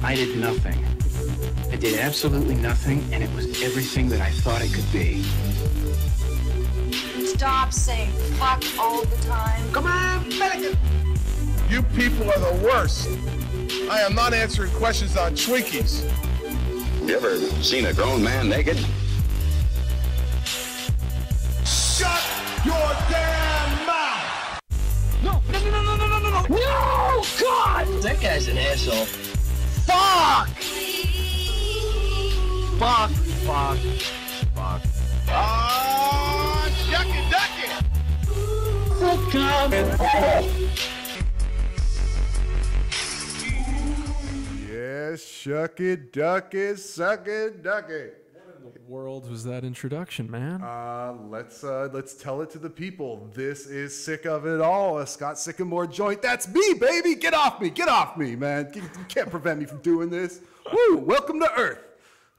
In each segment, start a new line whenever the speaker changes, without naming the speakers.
I did nothing. I did absolutely nothing, and it was everything that I thought it could be.
Stop saying fuck all the time.
Come on, Pelican!
You people are the worst. I am not answering questions on Twinkies.
You ever seen a grown man naked?
Shut your damn mouth!
No! No, God!
That guy's an asshole.
Fuck! Fuck.
Ducky, ducky!
Yes, shuck it, duck it, suck it, duck it.
What in the world was that introduction, man?
Let's tell it to the people. This is Sick of It All, a Scott Sycamore joint. That's me, baby. Get off me, man. You can't prevent me from doing this. Woo! Welcome to Earth.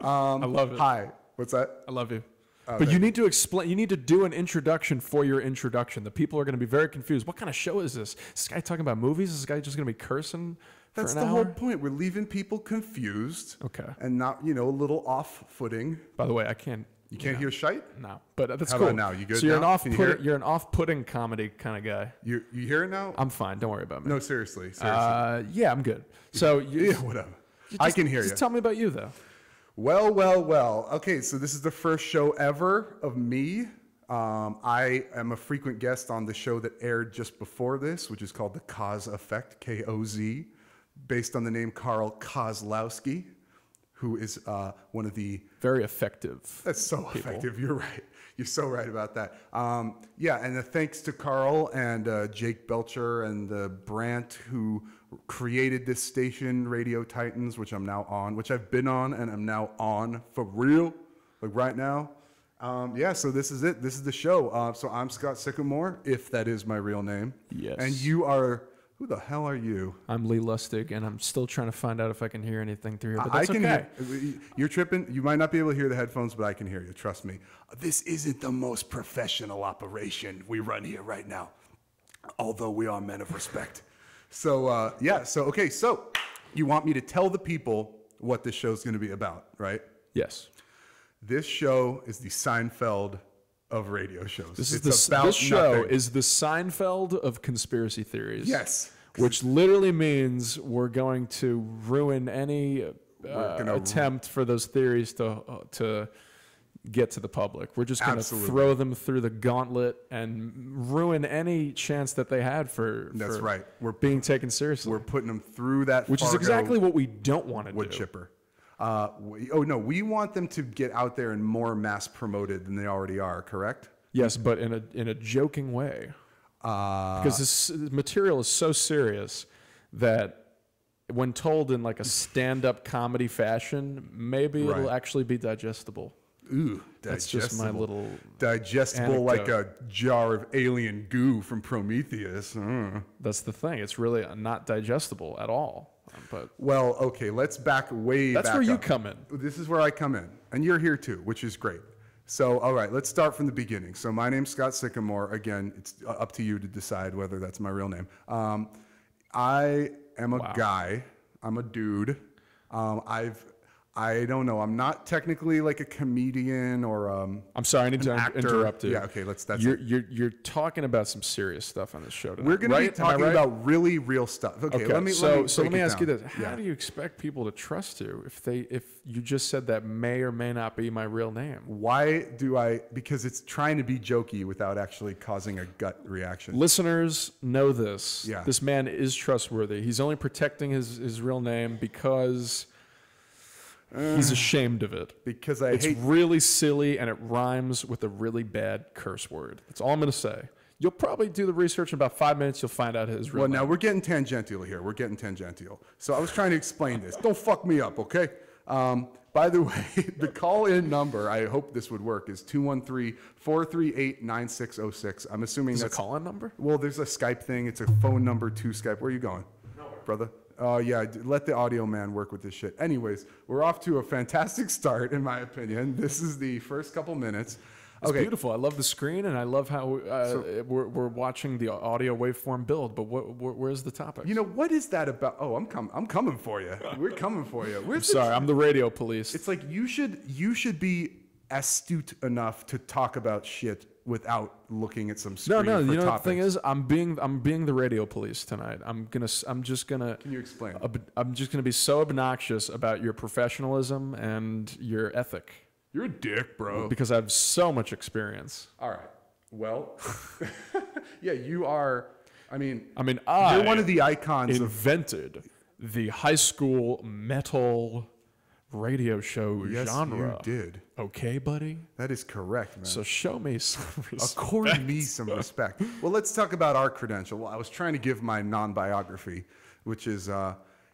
I love it.
Hi. What's that?
I love you. But you need to explain. You need to do an introduction for your introduction. The people are going to be very confused. What kind of show is this? Is this guy talking about movies? Is this guy just going to be cursing?
That's the whole point. We're leaving people confused.
Okay.
And not, a little off-footing.
By the way, I can't.
You can't hear shite?
No, but that's
How
cool.
about now? You good?
So you're
now?
you're an off-putting comedy kind of guy.
You hear it now?
I'm fine. Don't worry about me.
No, seriously.
Yeah, I'm good. So
yeah, whatever. I can hear you.
Just tell me about you, though.
Well. Okay, so this is the first show ever of me. I am a frequent guest on the show that aired just before this, which is called The Cause Effect, K-O-Z, based on the name Carl Kozlowski, who is one of the...
Very effective.
That's so
people.
effective. You're right. You're so right about that. Yeah, and thanks to Carl and Jake Belcher and Brandt, who created this station, Radio Titans, which I'm now on, which I've been on and I'm now on for real, like right now. Yeah, so this is it. This is the show. So I'm Scott Sycamore, if that is my real name.
Yes.
And you are... Who the hell are you?
I'm Lee Lustig, and I'm still trying to find out if I can hear anything through here, but that's
I can
okay.
hear, you're tripping. You might not be able to hear the headphones, but I can hear you. Trust me. This isn't the most professional operation we run here right now, although we are men of respect. So, yeah. So, okay. So you want me to tell the people what this show's going to be about, right?
Yes.
This show is the Seinfeld of radio shows.
This show is the Seinfeld of conspiracy theories.
Yes.
Which literally means we're going to ruin any attempt for those theories to get to the public. We're just going to throw them through the gauntlet and ruin any chance that they had for
right.
We're being taken seriously.
We're putting them through that
which is exactly what we don't want to do.
Wood chipper. We want them to get out there and more mass promoted than they already are, correct?
Yes, but in a joking way. Because this material is so serious that when told in like a stand-up comedy fashion, maybe it'll actually be digestible.
Ooh,
that's just my little
digestible
anecdote.
Like a jar of alien goo from Prometheus.
That's the thing. It's really not digestible at all. But
well, okay, let's back way back.
That's where you come in.
This is where I come in, and you're here too, which is great. So, all right, let's start from the beginning. So, my name's Scott Sycamore. Again, it's up to you to decide whether that's my real name. I am a guy. I'm a dude. I don't know. I'm not technically like a comedian or
I'm sorry, I need to interrupt you.
Yeah, okay,
you're talking about some serious stuff on this show tonight.
We're going to be talking about really real stuff. Okay. Let me
ask you this. How do you expect people to trust you if you just said that may or may not be my real name?
Why do I? Because it's trying to be jokey without actually causing a gut reaction.
Listeners know this.
Yeah.
This man is trustworthy. He's only protecting his real name because he's ashamed of it.
Because
it's really silly and it rhymes with a really bad curse word. That's all I'm going to say. You'll probably do the research in about 5 minutes. You'll find out his real name.
Well, now we're getting tangential here. So I was trying to explain this. Don't fuck me up, okay? By the way, the call-in number, I hope this would work, is 213-438-9606. I'm assuming that's
a call-in number?
Well, there's a Skype thing. It's a phone number to Skype. Where are you going? Nowhere. Brother? Yeah, let the audio man work with this shit. Anyways, we're off to a fantastic start, in my opinion. This is the first couple minutes.
It's beautiful. I love the screen, and I love how we're watching the audio waveform build. But where's the topic?
You know, what is that about? Oh, I'm coming for you. We're coming for you.
I'm sorry, I'm the radio police.
It's like you should be astute enough to talk about shit without looking at some screen.
No.
For
you know
topics.
the thing is, I'm being the radio police tonight. I'm just gonna.
Can you explain?
I'm just gonna be so obnoxious about your professionalism and your ethic.
You're a dick, bro.
Because I have so much experience.
All right. Well, yeah, you are. I mean,
you're
one of the icons.
Invented the high school metal radio show genre.
Yes, you did.
Okay, buddy?
That is correct, man.
So show me some respect.
Accord me some respect. Well, let's talk about our credential. Well, I was trying to give my non-biography, which is,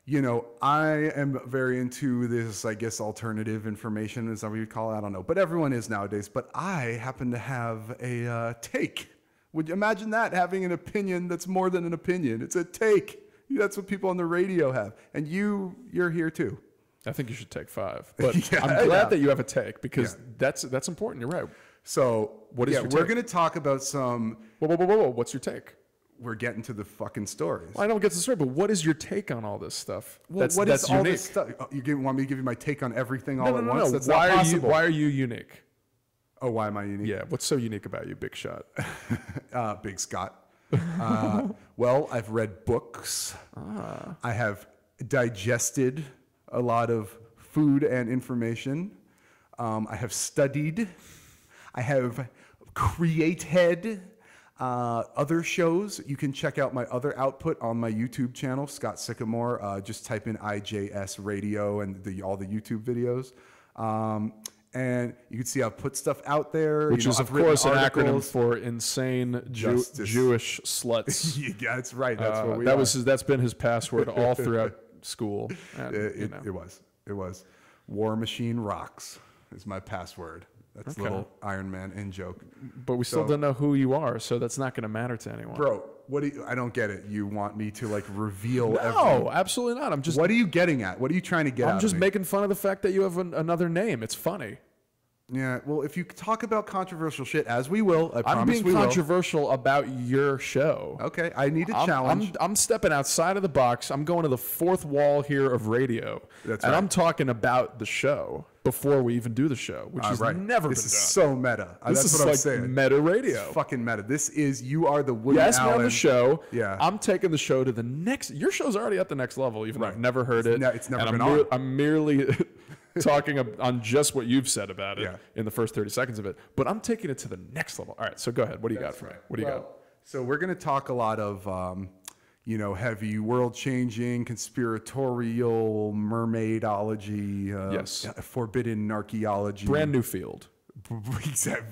you know, I am very into this, I guess, alternative information, is that what you'd call it? I don't know. But everyone is nowadays. But I happen to have a take. Would you imagine that, having an opinion that's more than an opinion? It's a take. That's what people on the radio have. And you're here too.
I think you should take 5. But yeah, I'm glad that you have a take, because that's important. You're right.
So
what is your take?
We're going to talk about some...
Whoa. What's your take?
We're getting to the fucking stories.
Well, I don't get to the story, but what is your take on all this stuff?
Well, what is all this stuff? Oh, you want me to give you my take on everything all at once? That's not possible.
Why are you unique?
Oh, why am I unique?
Yeah, what's so unique about you, Big Shot?
Big Scott. Well, I've read books. I have digested a lot of food and information. I have studied. I have created other shows. You can check out my other output on my YouTube channel, Scott Sycamore. Just type in IJS Radio and all the YouTube videos. And you can see I've put stuff out there.
Which is, of course, an acronym for Insane Jewish Sluts.
Yeah, that's right. That's what we are.
That's been his password all throughout school. And,
it was. War Machine Rocks is my password. That's a little Iron Man in joke.
But we still don't know who you are, so that's not going to matter to anyone.
Bro, I don't get it. You want me to like reveal
No, absolutely not.
What are you getting at? What are you trying to get at?
I'm just making fun of the fact that you have another name. It's funny.
Yeah, well, if you talk about controversial shit, as we will, I promise we will.
I'm being controversial about your show.
Okay, I need a challenge.
I'm stepping outside of the box. I'm going to the fourth wall here of radio.
That's
and
right.
I'm talking about the show before we even do the show, which has never been done.
This is so meta. That's what I'm saying.
Meta radio.
It's fucking meta. You are the Woody
Yes,
Allen.
on the show.
Yeah.
I'm taking the show to the next. Your show's already at the next level, even though I've never heard it.
It's never been on.
I'm merely talking on just what you've said about it in the first 30 seconds of it. But I'm taking it to the next level. All right, so go ahead. What do you got for me? What do you got?
So we're going to talk a lot of, heavy, world-changing, conspiratorial, mermaidology, forbidden archaeology.
Brand new field.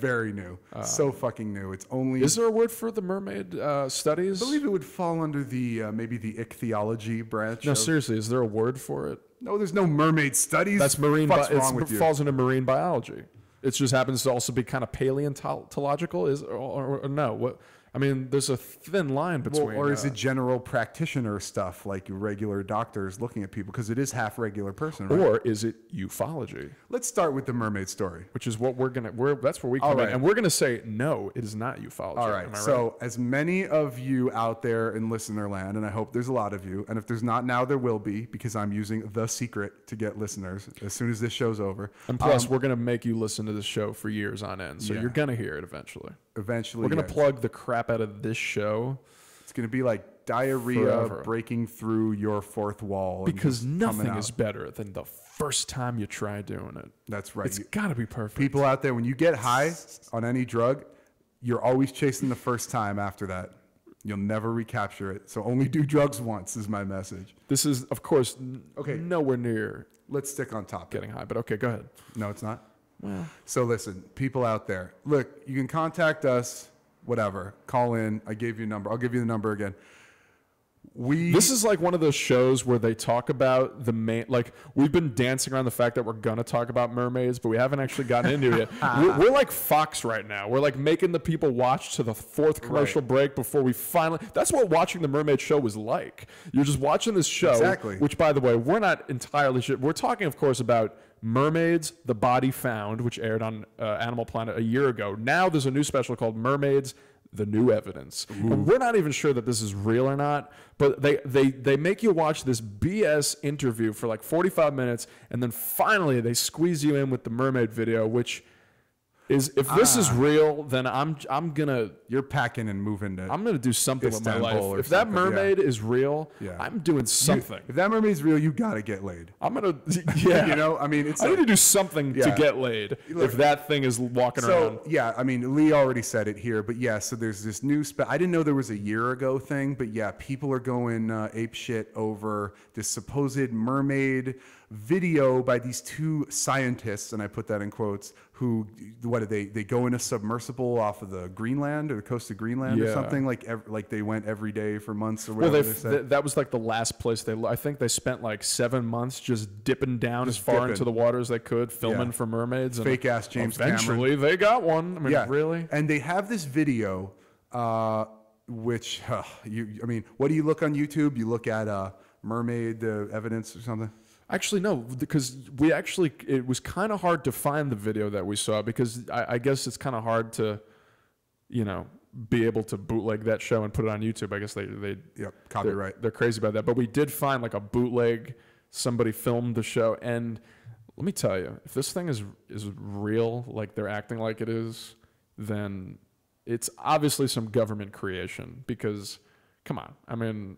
Very new. So fucking new. It's only...
Is there a word for the mermaid studies?
I believe it would fall under the maybe the ichthyology branch.
No, seriously, is there a word for it?
No, there's no mermaid studies.
That's marine.
It
falls into marine biology. It just happens to also be kind of paleontological. Or no? What? I mean, there's a thin line between.
Or is it general practitioner stuff, like regular doctors looking at people, because it is half regular person, right?
Or is it ufology?
Let's start with the mermaid story,
which is what that's where we come in, and we're gonna say no, it is not ufology.
All right. So as many of you out there in listener land, and I hope there's a lot of you, and if there's not now, there will be, because I'm using the secret to get listeners as soon as this show's over.
And plus, we're gonna make you listen to this show for years on end, so you're gonna hear it eventually.
Eventually,
we're gonna plug the crap out of this show.
It's gonna be like diarrhea breaking through your fourth wall,
because nothing is better than the first time you try doing it.
That's right.
It's gotta be perfect.
People out there, when you get high on any drug, you're always chasing the first time after that. You'll never recapture it. So only do drugs once is my message.
This is, of course, nowhere near.
Let's stick on topic.
Getting high, but okay, go ahead.
No, it's not.
Well,
so listen, people out there, look, you can contact us, whatever, call in. I gave you a number. I'll give you the number again.
This is like one of those shows where they talk about the main, like we've been dancing around the fact that we're going to talk about mermaids, but we haven't actually gotten into it yet. We're like Fox right now. We're like making the people watch to the fourth commercial break before we finally, that's what watching the mermaid show was like. You're just watching this show, which by the way, we're not entirely sure. We're talking of course about Mermaids, The Body Found, which aired on Animal Planet a year ago. Now there's a new special called Mermaids, The New Evidence. And we're not even sure that this is real or not, but they make you watch this BS interview for like 45 minutes, and then finally they squeeze you in with the mermaid video, which is, if this is real, then I'm gonna,
you're packing and moving to,
I'm gonna do something
Istanbul
with my life. If that
something,
mermaid is real, I'm doing something.
If that mermaid's real, you gotta get laid.
I'm gonna, yeah.
You know, I mean, it's
I need to do something to get laid. Look, if that thing is walking around.
Yeah, I mean, Lee already said it here, but yeah, so there's this new I didn't know there was a year ago thing, but yeah, people are going ape shit over this supposed mermaid video by these two scientists, and I put that in quotes, who, what did they go in a submersible off of the Greenland or the coast of Greenland or something, like they went every day for months or whatever. Well,
that was like the last place I think they spent like 7 months just dipping down as far into the water as they could, filming for mermaids.
Fake ass James Cameron.
Eventually they got one. I mean, really?
And they have this video, which, I mean, what do you look on YouTube? You look at mermaid evidence or something?
Actually, no, because it was kind of hard to find the video that we saw, because I guess it's kind of hard to, you know, be able to bootleg that show and put it on YouTube. I guess they
copyright.
They're crazy about that. But we did find like a bootleg, somebody filmed the show, and let me tell you, if this thing is real, like they're acting like it is, then it's obviously some government creation, because, come on, I mean...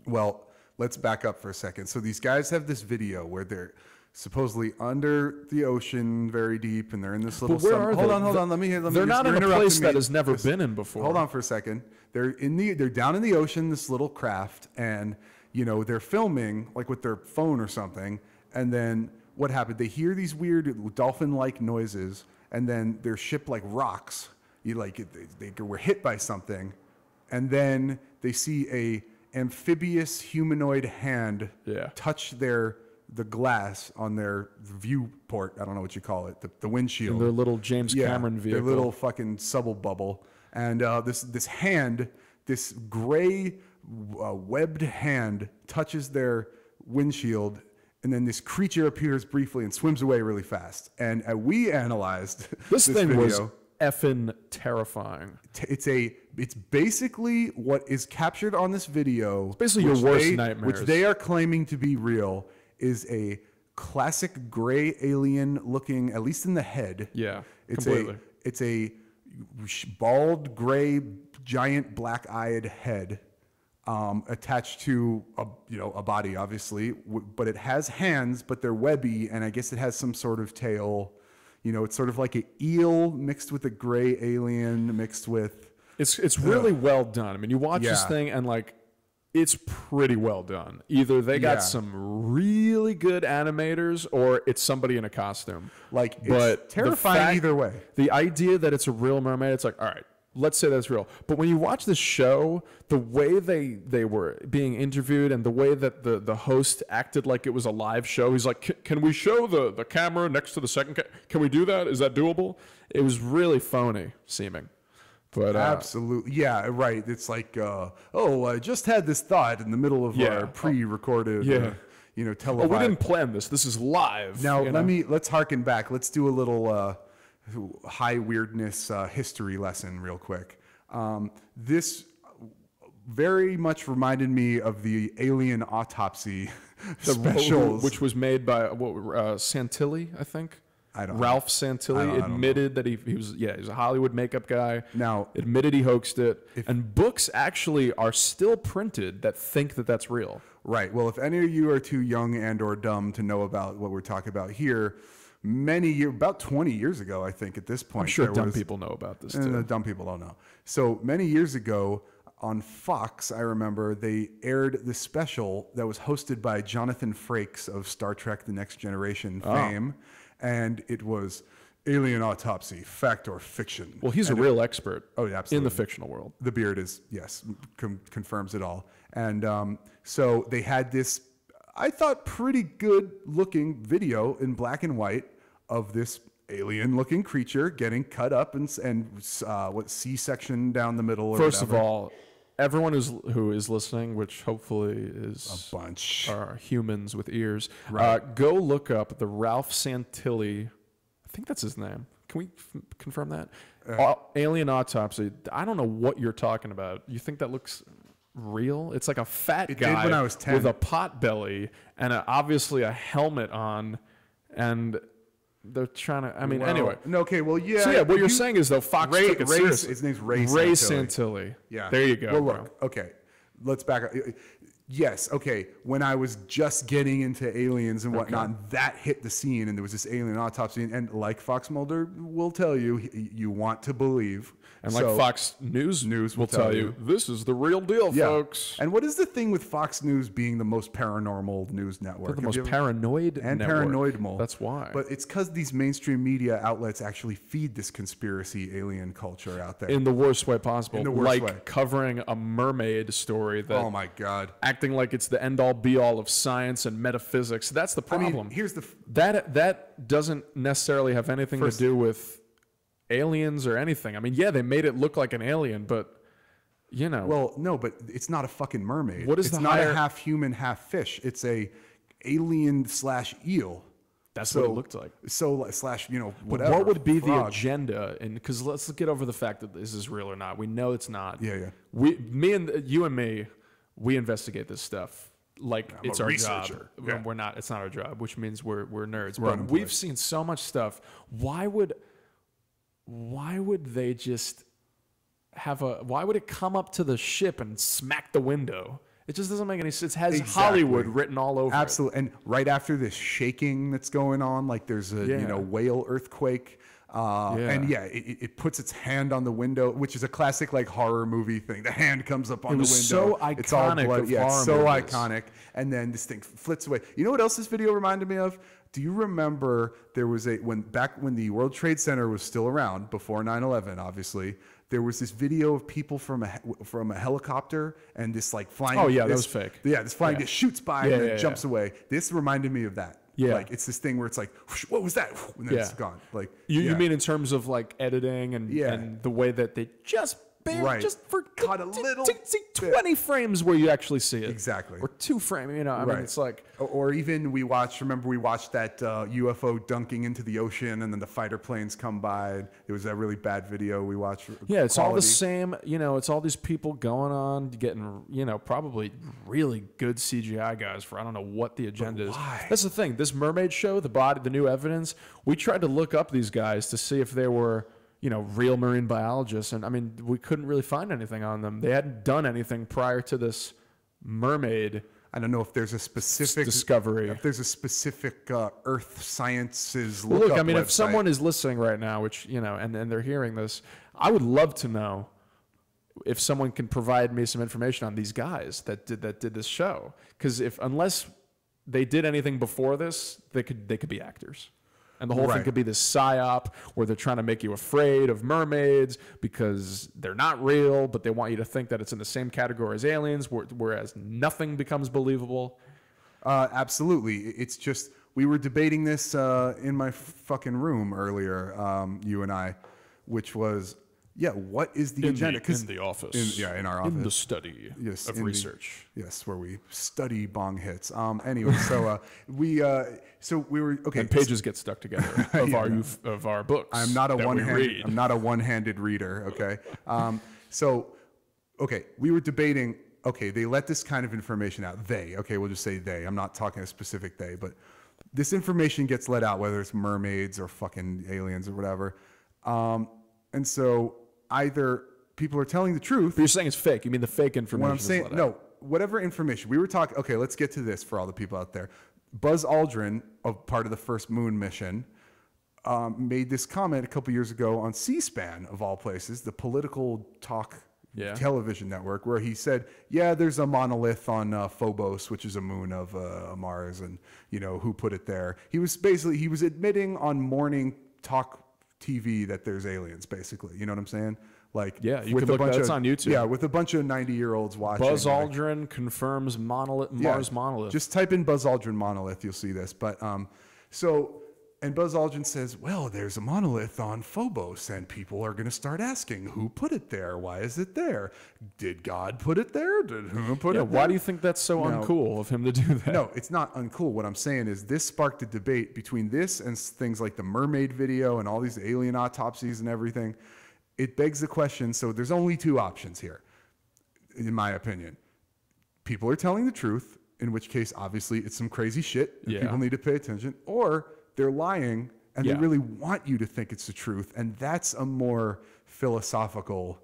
Well... Let's back up for a second. So these guys have this video where they're supposedly under the ocean, very deep, and they're in this little. Hold on. Let me.
They're not in a place that has never been in before.
Hold on for a second. They're down in the ocean, this little craft, and you know they're filming like with their phone or something. And then what happened? They hear these weird dolphin-like noises, and then their ship like rocks. They were hit by something, and then they see a amphibious humanoid hand touch the glass on their viewport. I don't know what you call it, the windshield.
In their little James Cameron vehicle.
Their little fucking subble bubble. And this hand, this gray webbed hand touches their windshield, and then this creature appears briefly and swims away really fast. And we analyzed
this thing
video.
Was effing terrifying.
It's basically what is captured on this video. It's
basically your worst nightmares.
Which they are claiming to be real, is a classic gray alien looking, at least in the head.
Yeah,
completely. It's a bald, gray, giant, black-eyed head attached to a body, obviously, but it has hands, but they're webby, and I guess it has some sort of tail. You know, it's sort of like an eel mixed with a gray alien mixed with...
It's really well done. I mean, you watch this thing and, like, it's pretty well done. Either they got some really good animators or it's somebody in a costume.
Like, it's terrifying either way.
The idea that it's a real mermaid, it's like, all right, let's say that's real. But when you watch this show, the way they were being interviewed and the way that the host acted like it was a live show, he's like, can we show the camera next to the second can we do that? Is that doable? It was really phony seeming. But
absolutely. Yeah, right. It's like, I just had this thought in the middle of our pre-recorded, televised.
Oh, we didn't plan this. This is live.
Now, let's harken back. Let's do a little high weirdness history lesson real quick. This very much reminded me of the Alien Autopsy specials.
Which was made by Santilli, I think. Ralph Santilli admitted that he was a Hollywood makeup guy.
Now
admitted he hoaxed it, and books actually are still printed that think that that's real.
Right. Well, if any of you are too young and or dumb to know about what we're talking about here, about 20 years ago, I think at this point,
I'm sure dumb people know about this too.
Dumb people don't know. So many years ago on Fox, I remember they aired this special that was hosted by Jonathan Frakes of Star Trek: The Next Generation fame. And it was Alien autopsy, fact or fiction.
Well, he's a real expert.
Oh, yeah, absolutely.
In the fictional world.
The beard is, yes, confirms it all. And so they had this, I thought, pretty good looking video in black and white of this alien looking creature getting cut up and what C-section down the middle or
First
whatever.
of all, everyone who is listening, which hopefully is
a bunch,
are humans with ears,
right.
Go look up the Ralph Santilli, I think that's his name. Can we confirm that? Alien autopsy. I don't know what you're talking about. You think that looks real? It's like a fat guy
when I was 10.
with a pot belly and obviously a helmet on, and they're trying to. I mean, anyway.
No, okay, well, yeah.
So yeah, what you're saying is though Fox took it seriously.
His name's Ray
Santilli.
Yeah.
There you go.
Well, look. Okay, let's back up. Yes, okay. When I was just getting into aliens and whatnot, that hit the scene, and there was this alien autopsy, and like Fox Mulder will tell you, you want to believe.
And like Fox News will tell you, this is the real deal, folks.
And what is the thing with Fox News being the most paranormal news network?
They're the most paranoid
and
network.
paranoidmal.
That's why.
But it's because these mainstream media outlets actually feed this conspiracy alien culture out there.
In the worst way possible.
In the worst way.
Covering a mermaid story that...
Oh, my God.
Acting like it's the end-all, be-all of science and metaphysics. That's the problem.
I mean, here's the...
That doesn't necessarily have anything to do with aliens or anything. I mean, yeah, they made it look like an alien, but you know.
Well, no, but it's not a fucking mermaid.
What is
it's
the
not a half human, half fish. It's a alien/eel.
That's what it looked like.
So slash, whatever.
What would be the agenda? And because let's get over the fact that this is real or not. We know it's not.
Yeah.
You and me, we investigate this stuff like it's our job.
Yeah.
We're not. It's not our job, which means we're nerds.
We're
but we've seen so much stuff. Why would they just why would it come up to the ship and smack the window? It just doesn't make any sense. It has Hollywood written all over
Absolutely. And right after this shaking that's going on, like there's a whale earthquake. And it puts its hand on the window, which is a classic like horror movie thing. The hand comes up on the window.
So iconic.
It's all blood. Yeah, it's so
movies.
iconic. And then this thing flits away. You know what else this video reminded me of? Do you remember there was back when the World Trade Center was still around, before 9/11, obviously, there was this video of people from a helicopter and this like flying.
Oh yeah, that was fake.
Yeah, this flying just shoots by and then jumps away. This reminded me of that.
Yeah.
Like it's this thing where it's like, what was that? And then it's gone. Like
you mean in terms of like editing and the way that they just just for
cut a little
20 frames where you actually see it.
Exactly.
Or 2 frames, I mean it's like
or even we watched that UFO dunking into the ocean and then the fighter planes come by. It was a really bad video we watched.
Yeah, it's all the same, it's all these people going on getting, probably really good CGI guys for I don't know what the agenda is. That's the thing. This mermaid show, the new evidence, we tried to look up these guys to see if they were real marine biologists. And I mean, we couldn't really find anything on them. They hadn't done anything prior to this mermaid.
I don't know if there's a specific
discovery.
If there's a specific Earth Sciences
look I mean,
website.
If someone is listening right now, which, and they're hearing this, I would love to know if someone can provide me some information on these guys that did this show. Because unless they did anything before this, they could be actors. And the whole thing could be this psyop where they're trying to make you afraid of mermaids because they're not real, but they want you to think that it's in the same category as aliens, whereas nothing becomes believable.
Absolutely. It's just, we were debating this in my fucking room earlier, you and I, which was, what is the agenda?
In the office.
In our office.
In the study of research.
Where we study bong hits. Anyway, so we were okay.
And pages get stuck together of our books.
I'm not a one-handed reader. Okay. We were debating. Okay, they let this kind of information out. We'll just say they. I'm not talking a specific they, but this information gets let out, whether it's mermaids or fucking aliens or whatever. And so either people are telling the truth.
But you're saying it's fake. You mean the fake information?
What I'm saying, no, whatever information. We were talking, okay, let's get to this for all the people out there. Buzz Aldrin, part of the first moon mission, made this comment a couple years ago on C-SPAN, of all places, the political talk television network, where he said, there's a monolith on Phobos, which is a moon of Mars, and, who put it there. He was admitting on morning talk TV that there's aliens, basically. You know what I'm saying? Like,
yeah, you can look that. It's on YouTube.
Yeah, with a bunch of 90-year-olds watching.
Buzz Aldrin confirms monolith, Mars monolith.
Just type in Buzz Aldrin monolith, you'll see this. But and Buzz Aldrin says, well, there's a monolith on Phobos, and people are going to start asking, who put it there? Why is it there? Did God put it there? Did who put it there?
Why do you think that's so uncool of him to do that?
No, it's not uncool. What I'm saying is this sparked a debate between this and things like the mermaid video and all these alien autopsies and everything. It begs the question, so there's only two options here, in my opinion. People are telling the truth, in which case, obviously, it's some crazy shit, and people need to pay attention, or they're lying, and they really want you to think it's the truth, and that's a more philosophical,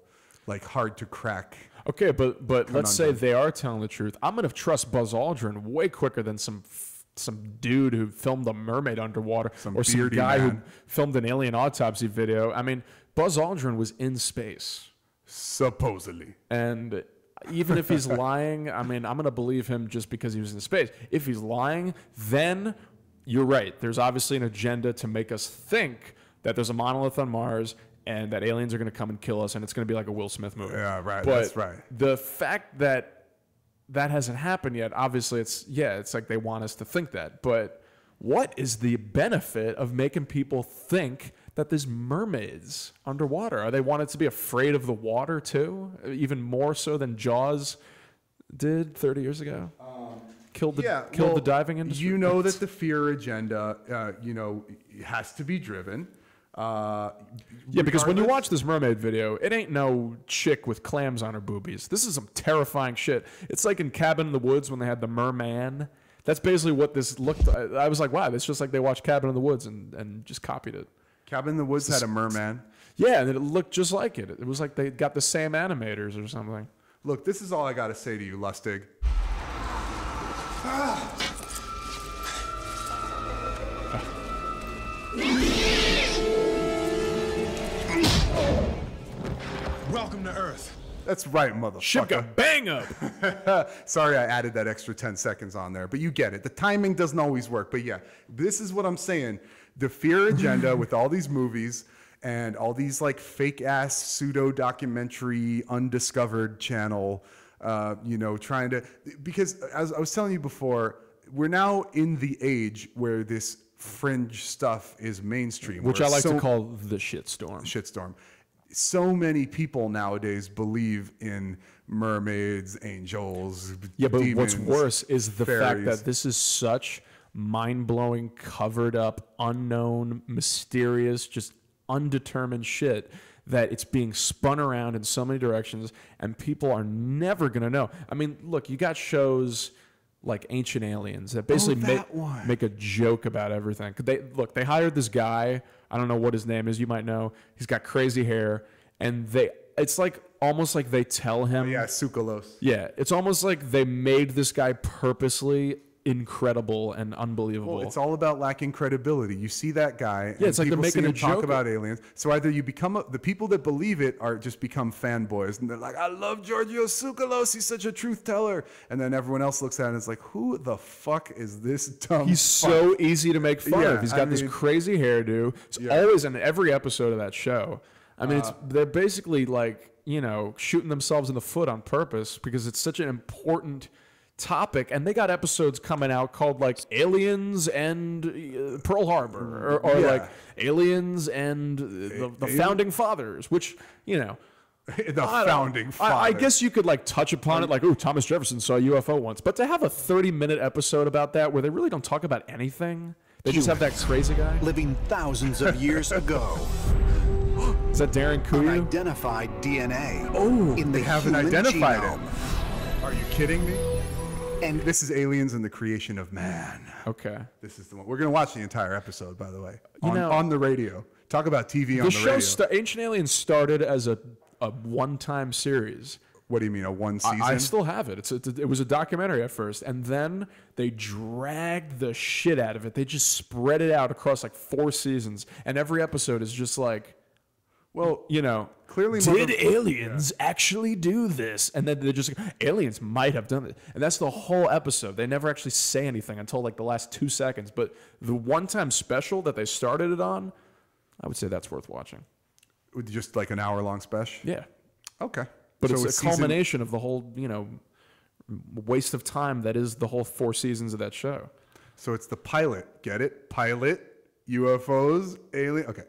like, hard to crack.
Okay, but let's say they are telling the truth. I'm going to trust Buzz Aldrin way quicker than some dude who filmed a mermaid underwater, or some guy who filmed an alien autopsy video. I mean, Buzz Aldrin was in space.
Supposedly.
And even if he's lying, I mean, I'm going to believe him just because he was in space. If he's lying, then you're right. There's obviously an agenda to make us think that there's a monolith on Mars and that aliens are going to come and kill us, and it's going to be like a Will Smith movie.
Yeah, right.
But
that's right.
The fact that that hasn't happened yet, obviously, it's like they want us to think that. But what is the benefit of making people think that there's mermaids underwater? Are they wanted to be afraid of the water too, even more so than Jaws did 30 years ago? Killed the diving industry.
You know that the fear agenda, has to be driven.
Because when you watch this mermaid video, it ain't no chick with clams on her boobies. This is some terrifying shit. It's like in Cabin in the Woods when they had the merman. That's basically what this looked like. I was like, wow, it's just like they watched Cabin in the Woods and just copied it.
Cabin in the Woods had a merman.
Yeah, and it looked just like it. It was like they got the same animators or something.
Look, this is all I got to say to you, Lustig.
Welcome to Earth.
That's right, motherfucker.
Ship got bang up.
Sorry I added that extra 10 seconds on there, but you get it. The timing doesn't always work, but yeah, this is what I'm saying. The fear agenda with all these movies and all these like fake ass pseudo documentary undiscovered channel, trying to, because as I was telling you before, we're now in the age where this fringe stuff is mainstream.
Which I like to call the shitstorm.
Shitstorm. So many people nowadays believe in mermaids, angels,
but
demons,
what's worse is the
fairies.
fact that this is such mind-blowing, covered up, unknown, mysterious, just undetermined shit that it's being spun around in so many directions, and people are never going to know. I mean, look, you got shows like Ancient Aliens that basically make a joke about everything. They hired this guy, I don't know what his name is, you might know. He's got crazy hair, and it's like almost like they tell him.
Yeah, Sukalos.
Yeah, it's almost like they made this guy purposely incredible and unbelievable.
Well, it's all about lacking credibility. You see that guy,
yeah, it's like they're making a joke
talk about aliens. So either you become the people that believe it are just become fanboys, and they're like, "I love Giorgio Tsoukalos. He's such a truth teller." And then everyone else looks at it and is like, "Who the fuck is this dumb?"
He's so easy to make fun of. He's got this crazy hairdo. It's always in every episode of that show. I mean, they're basically like shooting themselves in the foot on purpose because it's such an important topic, and they got episodes coming out called like Aliens and Pearl Harbor or like Aliens and the Founding Fathers, which
the Founding Fathers.
I guess you could like touch upon it like, oh, Thomas Jefferson saw a UFO once, but to have a 30-minute episode about that where they really don't talk about anything, they just have that crazy guy
living thousands of years ago.
Is that Darren Kuyu?
Unidentified DNA.
Oh,
in
they haven't identified
genome.
him. Are you kidding me? And this is Aliens and the Creation of Man.
Okay.
This is the one. We're going to watch the entire episode, by the way, on the radio. Talk about TV on the radio.
The show Ancient Aliens started as a one-time series.
What do you mean, a one season?
I still have it. It was a documentary at first, and then they dragged the shit out of it. They just spread it out across like 4 seasons, and every episode is just like, well, clearly, did aliens actually do this? And then they're just like, aliens might have done it. And that's the whole episode. They never actually say anything until like the last 2 seconds. But the one-time special that they started it on, I would say that's worth watching.
Just like an hour-long special?
Yeah.
Okay.
But
So
it's a culmination of the whole, waste of time that is the whole 4 seasons of that show.
So it's the pilot. Get it? Pilot, UFOs, alien. Okay.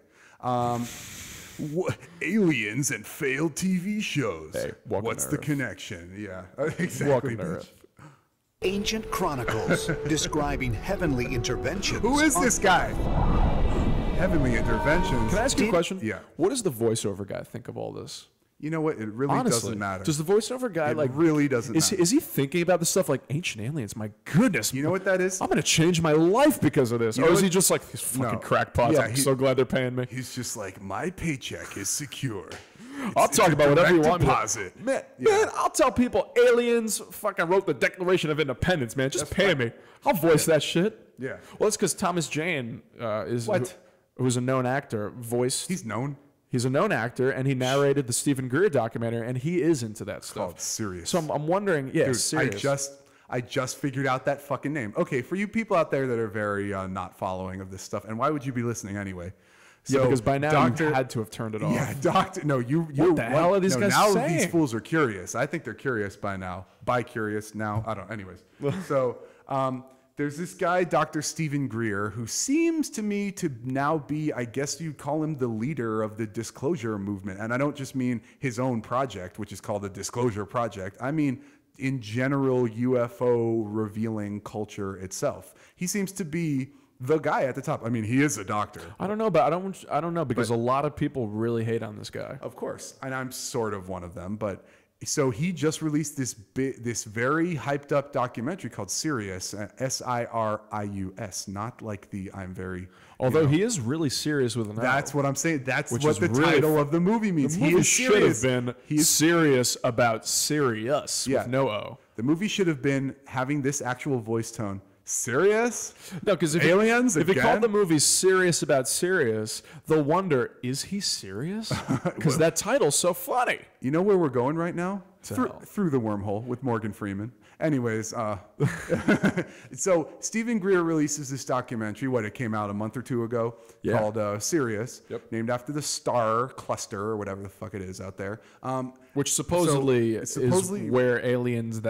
Aliens and failed TV shows.
Hey,
what's the connection? Yeah, exactly.
Ancient chronicles describing heavenly interventions.
Who is this guy? Heavenly interventions.
Can I ask you a question?
Yeah.
What does the voiceover guy think of all this?
You know what? It really
Honestly,
doesn't matter.
Does the voiceover guy
really doesn't matter.
Is he thinking about this stuff like ancient aliens? My goodness.
You know what that is?
I'm going to change my life because of this. Or is he just like, these fucking crackpots, I'm so glad they're paying me.
He's just like, my paycheck is secure.
I'll talk about whatever you want
deposit.
Me to. Man, I'll tell people aliens fucking wrote the Declaration of Independence, man. Just pay me. I'll voice that shit.
Yeah.
Well, it's because Thomas Jane who's a known actor, voiced.
He's known.
He's a known actor, and he narrated the Stephen Greer documentary, and he is into that stuff.
Called Sirius.
So I'm wondering,
Dude,
Sirius.
I just figured out that fucking name. Okay, for you people out there that are very not following of this stuff, and why would you be listening anyway?
So because by now you had to have turned it off.
Yeah, Doctor. No, you.
What the hell are these guys
now
saying?
These fools are curious. I think they're curious by now. By curious now. I don't. Anyways. So there's this guy, Dr. Stephen Greer, who seems to me to now be, I guess you'd call him the leader of the disclosure movement. And I don't just mean his own project, which is called the Disclosure Project. I mean, in general, UFO revealing culture itself. He seems to be the guy at the top. I mean, he is a doctor.
I don't know, but I don't know because a lot of people really hate on this guy.
Of course, and I'm sort of one of them. But so he just released this very hyped up documentary called Sirius, Sirius, not like the I'm very.
Although he is really serious with an L.
That's what I'm saying. That's what the title of the movie means.
The movie should have been serious about Sirius with no O.
The movie should have been having this actual voice tone. Serious?
No, because if
aliens,
if he called the movie "Serious About Sirius," they'll wonder, is he serious? Because that title's so funny.
You know where we're going right now? Through the wormhole with Morgan Freeman. Anyways, so Stephen Greer releases this documentary. It came out a month or two ago, called Sirius, named after the star cluster or whatever the fuck it is out there.
Which supposedly is where aliens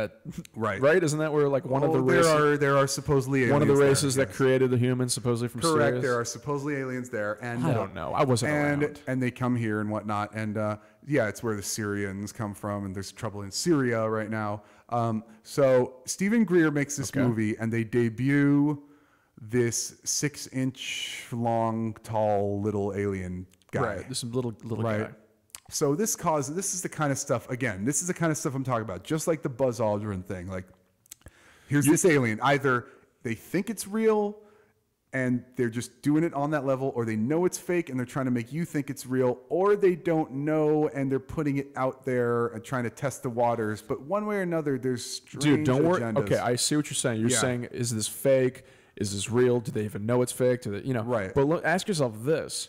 right? Isn't that where like one of the races?
There are supposedly aliens
one of the races that created the humans supposedly from Sirius?
Correct. There are supposedly aliens there, and
I don't know. I wasn't around.
And they come here and whatnot, and it's where the Syrians come from, and there's trouble in Syria right now. So Stephen Greer makes this movie, and they debut this 6-inch long, tall, little alien guy.
Right. This little guy.
So this is the kind of stuff. Again, this is the kind of stuff I'm talking about. Just like the Buzz Aldrin thing. Like, here's this alien. Either they think it's real, and they're just doing it on that level, or they know it's fake and they're trying to make you think it's real, or they don't know and they're putting it out there and trying to test the waters. But one way or another, there's strange
don't worry.
agendas.
Okay, I see what you're saying. You're saying, is this fake? Is this real? Do they even know it's fake? Do they,
right.
But look, ask yourself this.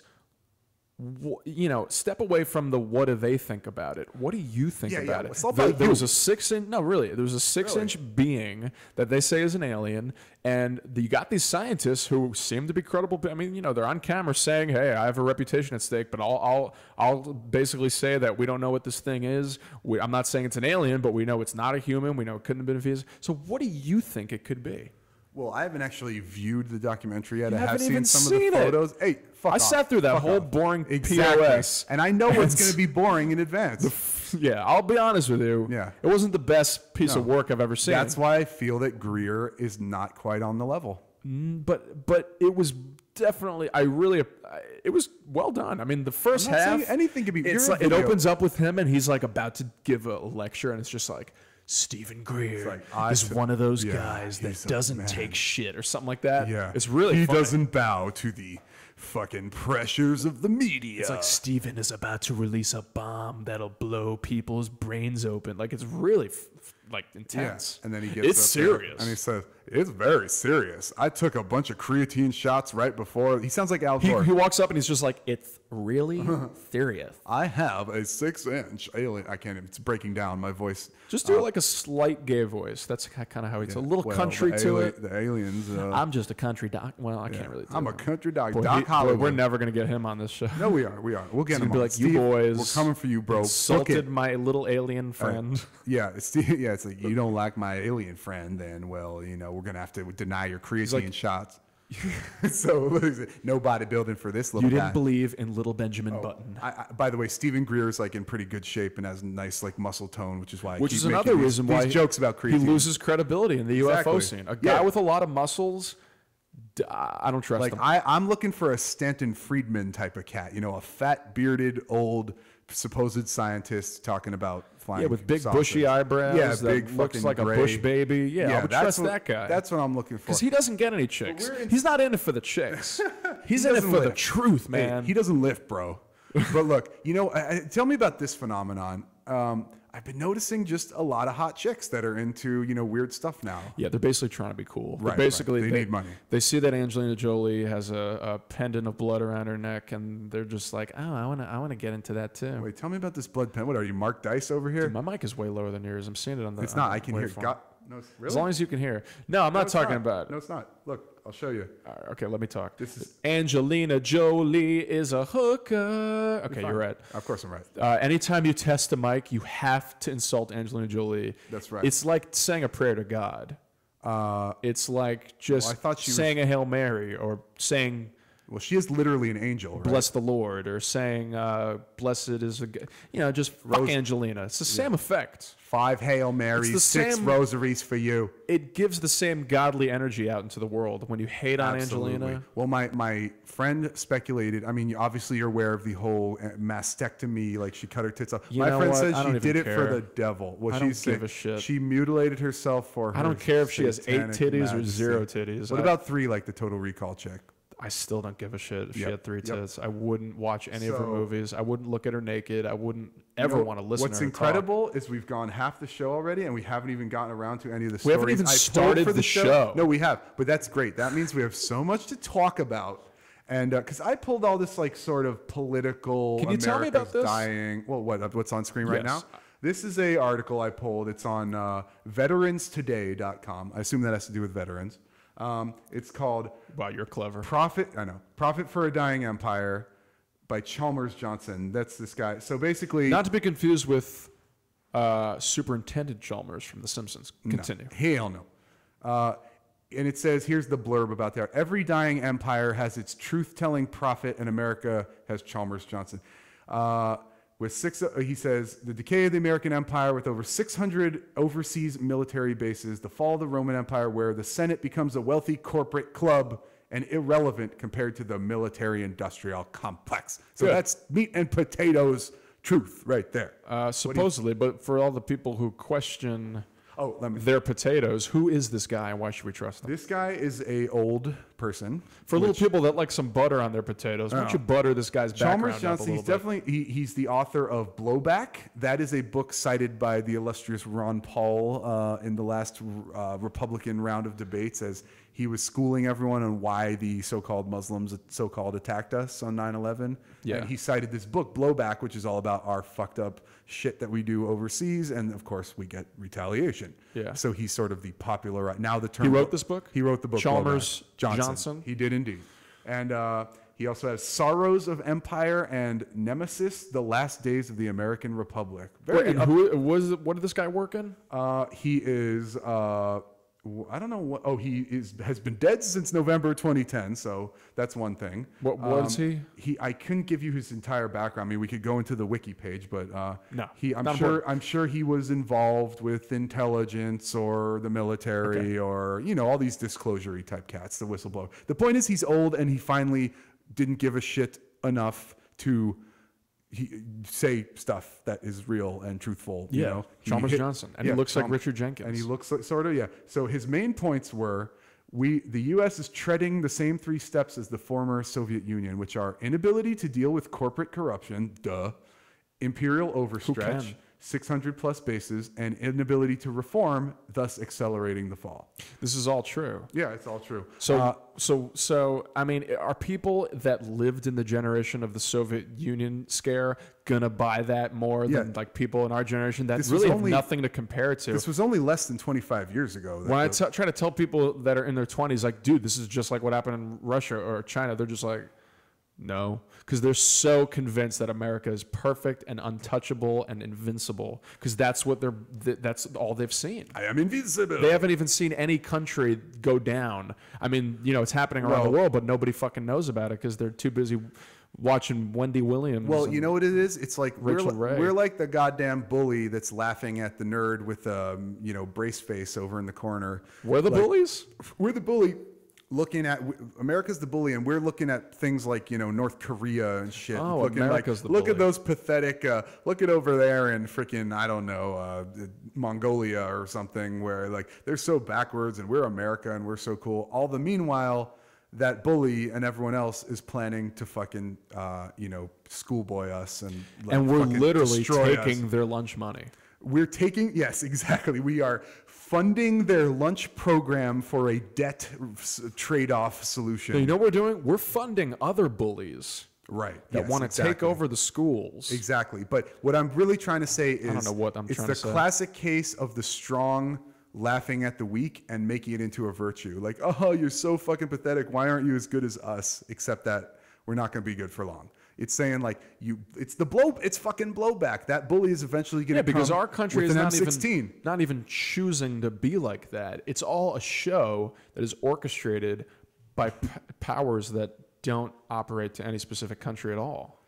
Step away from the what do they think about it. What do you think about it? There was a 6-inch. No, really, there was a 6-inch being that they say is an alien, and you got these scientists who seem to be credible. I mean, they're on camera saying, "Hey, I have a reputation at stake," but I'll basically say that we don't know what this thing is. I'm not saying it's an alien, but we know it's not a human. We know it couldn't have been a fetus. So, what do you think it could be?
Well, I haven't actually viewed the documentary yet.
You
I have
haven't
seen
even
some of the photos. Hey, fuck
I
off.
sat through that whole boring POS.
And I know it's going to be boring in advance.
Yeah, I'll be honest with you.
Yeah.
It wasn't the best piece of work I've ever seen.
That's why I feel that Greer is not quite on the level.
But it was definitely, it was well done. I mean, the first half.
Anything could be.
It opens up with him and he's like about to give a lecture and it's just like, Stephen Greer is one of those guys that doesn't take shit or something like that.
Yeah.
It's really
He
funny.
doesn't bow to the fucking pressures of the media.
It's like Stephen is about to release a bomb that'll blow people's brains open. Like, it's really like intense.
Yeah. And then he gets
it's
up
serious,
and he says, "It's very serious. I took a bunch of creatine shots right before." He sounds like Al Gore.
He walks up and he's just like, "It's really serious.
I have a 6-inch alien." I can't. It's breaking down my voice.
Just do like a slight gay voice. That's kind of how he's a little country to it.
The aliens.
I'm just a country doc. Well, I can't really.
I'm a country dog.
Boy,
Doc Hollywood.
we're never gonna get him on this show.
No, we are. We'll get him.
Be
on.
like,
Steve,
you boys,
we're coming for you, bro.
Insulted my little alien friend.
Yeah, it's like, you don't like my alien friend, then well, we're gonna have to deny your creatine shots. So no bodybuilding for this little guy.
You didn't believe in little Benjamin Button.
By the way, Stephen Greer is like in pretty good shape and has a nice like muscle tone, which is why
Which is another reason why
jokes about creatine.
He loses credibility in the UFO scene. A guy with a lot of muscles, I don't trust him.
I'm looking for a Stanton Friedman type of cat. A fat, bearded, old, supposed scientist talking about flying.
Yeah, with big
saucers.
bushy eyebrows.
Yeah,
that
big
looks like
gray.
a bush baby. Yeah, I would trust that guy.
That's what I'm looking for.
Because he doesn't get any chicks. He's not in it for the chicks. He's in it for the truth, man.
Hey, he doesn't lift, bro. But look, tell me about this phenomenon. I've been noticing just a lot of hot chicks that are into, weird stuff now.
Yeah, they're basically trying to be cool.
Right,
basically,
They need money.
They see that Angelina Jolie has a pendant of blood around her neck, and they're just like, oh, I want to get into that too.
Wait, tell me about this blood pen. What are you, Mark Dice over here?
Dude, my mic is way lower than yours. I'm seeing it on the.
It's not. I can hear. No, really?
As long as you can hear. No, I'm not talking about.
No, it's not. Look, I'll show you.
Okay, let me talk.
This is
Angelina Jolie is a hooker. Okay, you're right.
Of course I'm right.
Anytime you test a mic, you have to insult Angelina Jolie.
That's right.
It's like saying a prayer to God. It's like just saying a Hail Mary or saying...
Well, she is literally an angel, right?
Bless the Lord, or saying, blessed is a... just fuck Angelina. It's the same effect.
5 Hail Marys, 6 rosaries for you.
It gives the same godly energy out into the world when you hate on Angelina.
Well, my friend speculated. I mean, obviously you're aware of the whole mastectomy, like she cut her tits off. My friend said she did it for the devil. Well,
I don't give a shit.
She mutilated herself for her.
I don't care if she has 8 titties or 0 titties.
What about 3, like the Total Recall chick?
I still don't give a shit if she had 3 tits. I wouldn't watch any of her movies. I wouldn't look at her naked. I wouldn't ever want to listen to her.
What's incredible is we've gone half the show already, and we haven't even gotten around to any of the stories.
We haven't even started the show.
No, we have, but that's great. That means we have so much to talk about. And because I pulled all this like sort of political.
Can you tell me about this?
Dying. Well, what's on screen right now? This is a article I pulled. It's on veteranstoday.com. I assume that has to do with veterans. It's called
Wow, you're clever.
Profit for a Dying Empire by Chalmers Johnson. That's this guy. So basically,
not to be confused with Superintendent Chalmers from The Simpsons. Continue.
No, hell no. And it says, here's the blurb about that. Every dying empire has its truth-telling prophet, and America has Chalmers Johnson. He says, the decay of the American empire with over 600 overseas military bases, the fall of the Roman Empire where the Senate becomes a wealthy corporate club and irrelevant compared to the military-industrial complex. So that's meat and potatoes truth right there.
Supposedly, but for all the people who question their potatoes, who is this guy and why should we trust him?
This guy is a old person.
For little people that like some butter on their potatoes, why don't you butter this guy's background
Chalmers Johnson,
up a little bit?
He's the author of Blowback. That is a book cited by the illustrious Ron Paul in the last Republican round of debates as he was schooling everyone on why the so-called Muslims so-called attacked us on 9/11.
Yeah.
And he cited this book, Blowback, which is all about our fucked up shit that we do overseas. And, of course, we get retaliation.
Yeah.
So he's sort of the popular... Now the term...
He wrote this book?
He wrote the book,
Chalmers
Johnson. He did indeed. And he also has Sorrows of Empire and Nemesis, The Last Days of the American Republic.
What did this guy work in?
He is... I don't know what. Oh, has been dead since November 2010. So that's one thing.
What was he?
I couldn't give you his entire background. I mean, we could go into the wiki page, but
no.
I'm sure he was involved with intelligence or the military or all these disclosure-y type cats, the whistleblower. The point is, he's old and he finally didn't give a shit enough to. Say stuff that is real and truthful.
Chalmers Johnson, and he looks like Richard Jenkins,
and he looks like So his main points were: the U.S. is treading the same 3 steps as the former Soviet Union, which are inability to deal with corporate corruption, imperial overstretch, 600 plus bases, and inability to reform, thus accelerating the fall.
This is all true.
Yeah, it's all true.
So I mean, are people that lived in the generation of the Soviet Union scare gonna buy that more than like people in our generation that really have nothing to compare it to?
This was only less than 25 years ago.
When I try to tell people that are in their 20s, like, dude, this is just like what happened in Russia or China, they're just like, no, because they're so convinced that America is perfect and untouchable and invincible, because that's what that's all they've seen.
I am invincible.
They haven't even seen any country go down. I mean, you know, it's happening around the world, but nobody fucking knows about it because they're too busy watching Wendy Williams.
Well, you know what it is? It's like we're like the goddamn bully that's laughing at the nerd with brace face over in the corner.
We're the bullies?
We're the bully. Looking at America's the bully, and we're looking at things like North Korea and shit.
Oh, America's the bully.
Look at those pathetic. Look at over there in freaking I don't know Mongolia or something where like they're so backwards, and we're America and we're so cool. All the meanwhile, that bully and everyone else is planning to fucking schoolboy us and
we're literally taking their lunch money.
We're taking yes, exactly. We are funding their lunch program for a debt trade-off solution.
So you know what we're doing? We're funding other bullies.
Right.
That want to take over the schools.
Exactly. But what I'm really trying to say is
I don't know what I'm trying to say.
It's the classic case of the strong laughing at the weak and making it into a virtue. Like, oh, you're so fucking pathetic. Why aren't you as good as us? Except that we're not going to be good for long. It's saying like it's fucking blowback. That bully is eventually going to
because our country is
not
even choosing to be like that. It's all a show that is orchestrated by powers that don't operate to any specific country at all.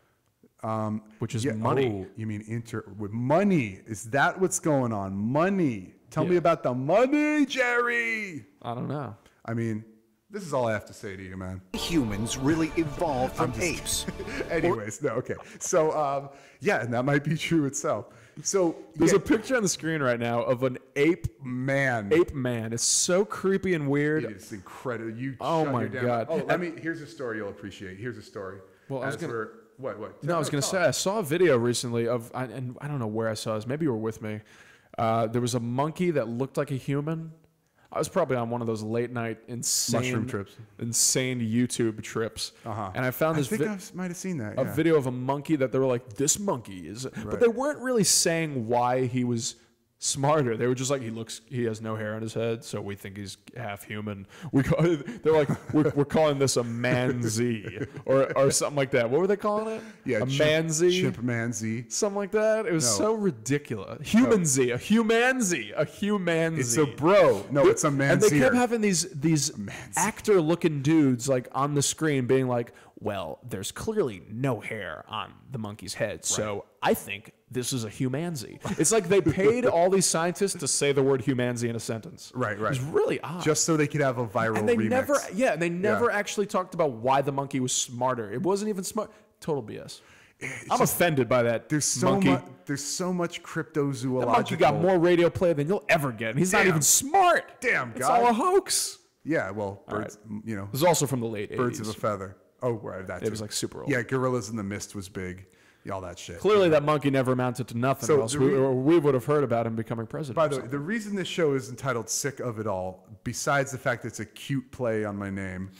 Which is money.
Oh, you mean with money? Is that what's going on? Money. Tell me about the money, Jerry.
I don't know.
I mean, this is all I have to say to you, man.
Humans really evolved from apes.
Anyways, no, okay. So, and that might be true itself. So
there's a picture on the screen right now of an ape
man.
Ape man. It's so creepy and weird.
It's incredible.
Oh my God.
Oh, here's a story you'll appreciate. Here's a story.
Well, I was gonna.
What?
No, I was gonna say I saw a video recently and I don't know where I saw this. Maybe you were with me. There was a monkey that looked like a human. I was probably on one of those late night insane YouTube trips, and I found this.
I think I might have seen that.
A video of a monkey that they were like, "This monkey is," but they weren't really saying why he was smarter. They were just like, he has no hair on his head, so we think he's half human. They're like, we're calling this a Man-Zee or something like that. What were they calling it?
Yeah,
a Man-Zee,
Chimp-Man-Zee,
something like that. It was so ridiculous. Human-Zee, a human-Zee, a human-Zee.
It's a bro. No, it's a Man-Zee.
And they kept having these actor-looking dudes like on the screen being like, well, there's clearly no hair on the monkey's head, so I think this is a humanzee. It's like they paid all these scientists to say the word humanzee in a sentence.
Right.
It's really odd.
Just so they could have a viral remix.
They never actually talked about why the monkey was smarter. It wasn't even smart. Total BS. I'm offended by that.
There's so much cryptozoological.
That monkey got more radio play than you'll ever get, and he's not even smart.
Damn,
it's all a hoax.
Yeah, well, birds.
It was also from the late 80s.
Birds of a feather. Oh, right, that too.
It was like super old.
Yeah, Gorillas in the Mist was big. All that shit.
Clearly, that monkey never amounted to nothing. So else we would have heard about him becoming president.
By the way, the reason this show is entitled "Sick of It All," besides the fact that it's a cute play on my name,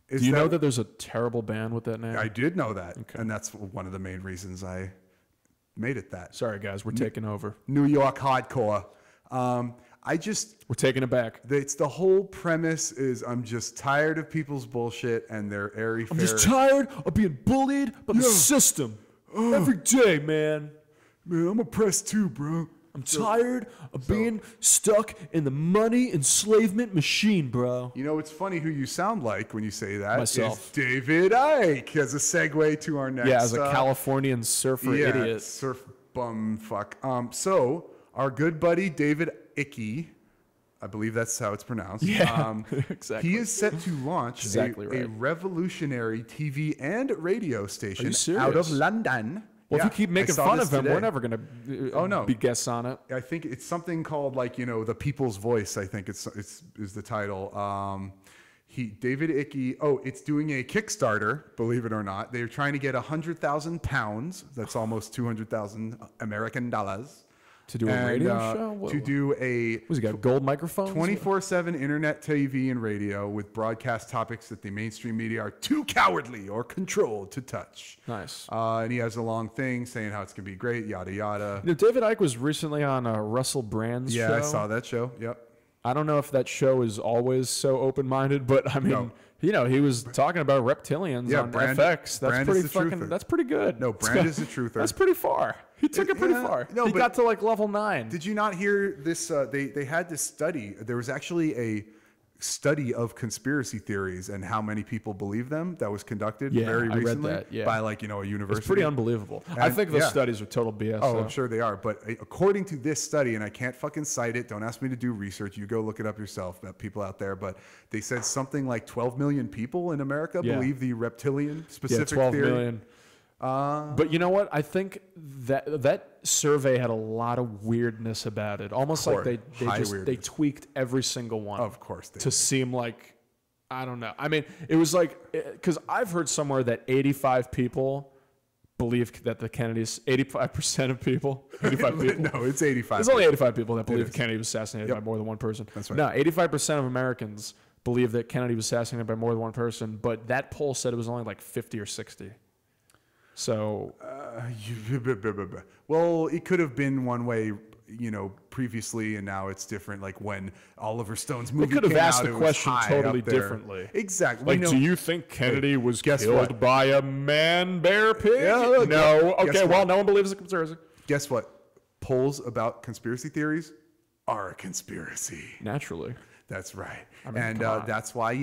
is
do you know that there's a terrible band with that name?
I did know that, and that's one of the main reasons I made it that.
Sorry, guys, we're taking over.
New York hardcore. We're
taking it back.
It's the whole premise is I'm just tired of people's bullshit and their airy-fairy.
I'm just tired of being bullied by the system every day, man.
Man, I'm oppressed too, bro.
I'm tired of being stuck in the money enslavement machine, bro.
You know, it's funny who you sound like when you say that.
Myself.
Is David Icke as a segue to our next.
Yeah, as a Californian surfer idiot.
Surf bum fuck. So our good buddy David Icke, I believe that's how it's pronounced.
Yeah, exactly.
He is set to launch a revolutionary TV and radio station out of London.
Well, if you keep making fun of him, we're never going to be guests on it.
I think it's something called The People's Voice. I think is the title. David Icke. Oh, it's doing a Kickstarter. Believe it or not, they're trying to get £100,000. That's almost $200,000 American dollars.
To do a radio show?
To do a...
Was he got gold microphones?
24/7 internet, TV, and radio with broadcast topics that the mainstream media are too cowardly or controlled to touch.
Nice.
And he has a long thing saying how it's going to be great, yada, yada.
You know, David Icke was recently on Russell Brand's show.
Yeah, I saw that show. Yep.
I don't know if that show is always so open-minded, but I mean, you know, he was talking about reptilians on FX. That's pretty good.
No, Brand is the truther.
That's pretty far. He took it pretty far. No, he got to like level 9.
Did you not hear this? They had this study. There was actually a study of conspiracy theories and how many people believe them that was conducted very recently by like, a university.
It's pretty unbelievable. And I think those studies are total BS.
Oh, I'm sure they are. But according to this study, and I can't fucking cite it, don't ask me to do research. You go look it up yourself, people out there. But they said something like 12 million people in America believe the reptilian specific
12
theory.
Million. But you know what? I think that survey had a lot of weirdness about it. Almost like they tweaked every single one.
Of course they
to seem like, I don't know. I mean, it was like, because I've heard somewhere that 85 people believe that the Kennedys, 85% of people, 85 people.
No, it's 85.
There's only 85 people that believe Kennedy was assassinated by more than one person.
That's right.
No, 85% of Americans believe that Kennedy was assassinated by more than one person, but that poll said it was only like 50 or 60. So,
well, it could have been one way, previously, and now it's different. Like when Oliver Stone's movie
came out, they could have asked the
it
question
was
totally differently.
Exactly.
Like, do you think Kennedy was killed by a man-bear pig?
Yeah,
no. Okay, well, no one believes the conspiracy.
Guess what? Polls about conspiracy theories are a conspiracy.
Naturally.
That's right.
I mean,
and that's why,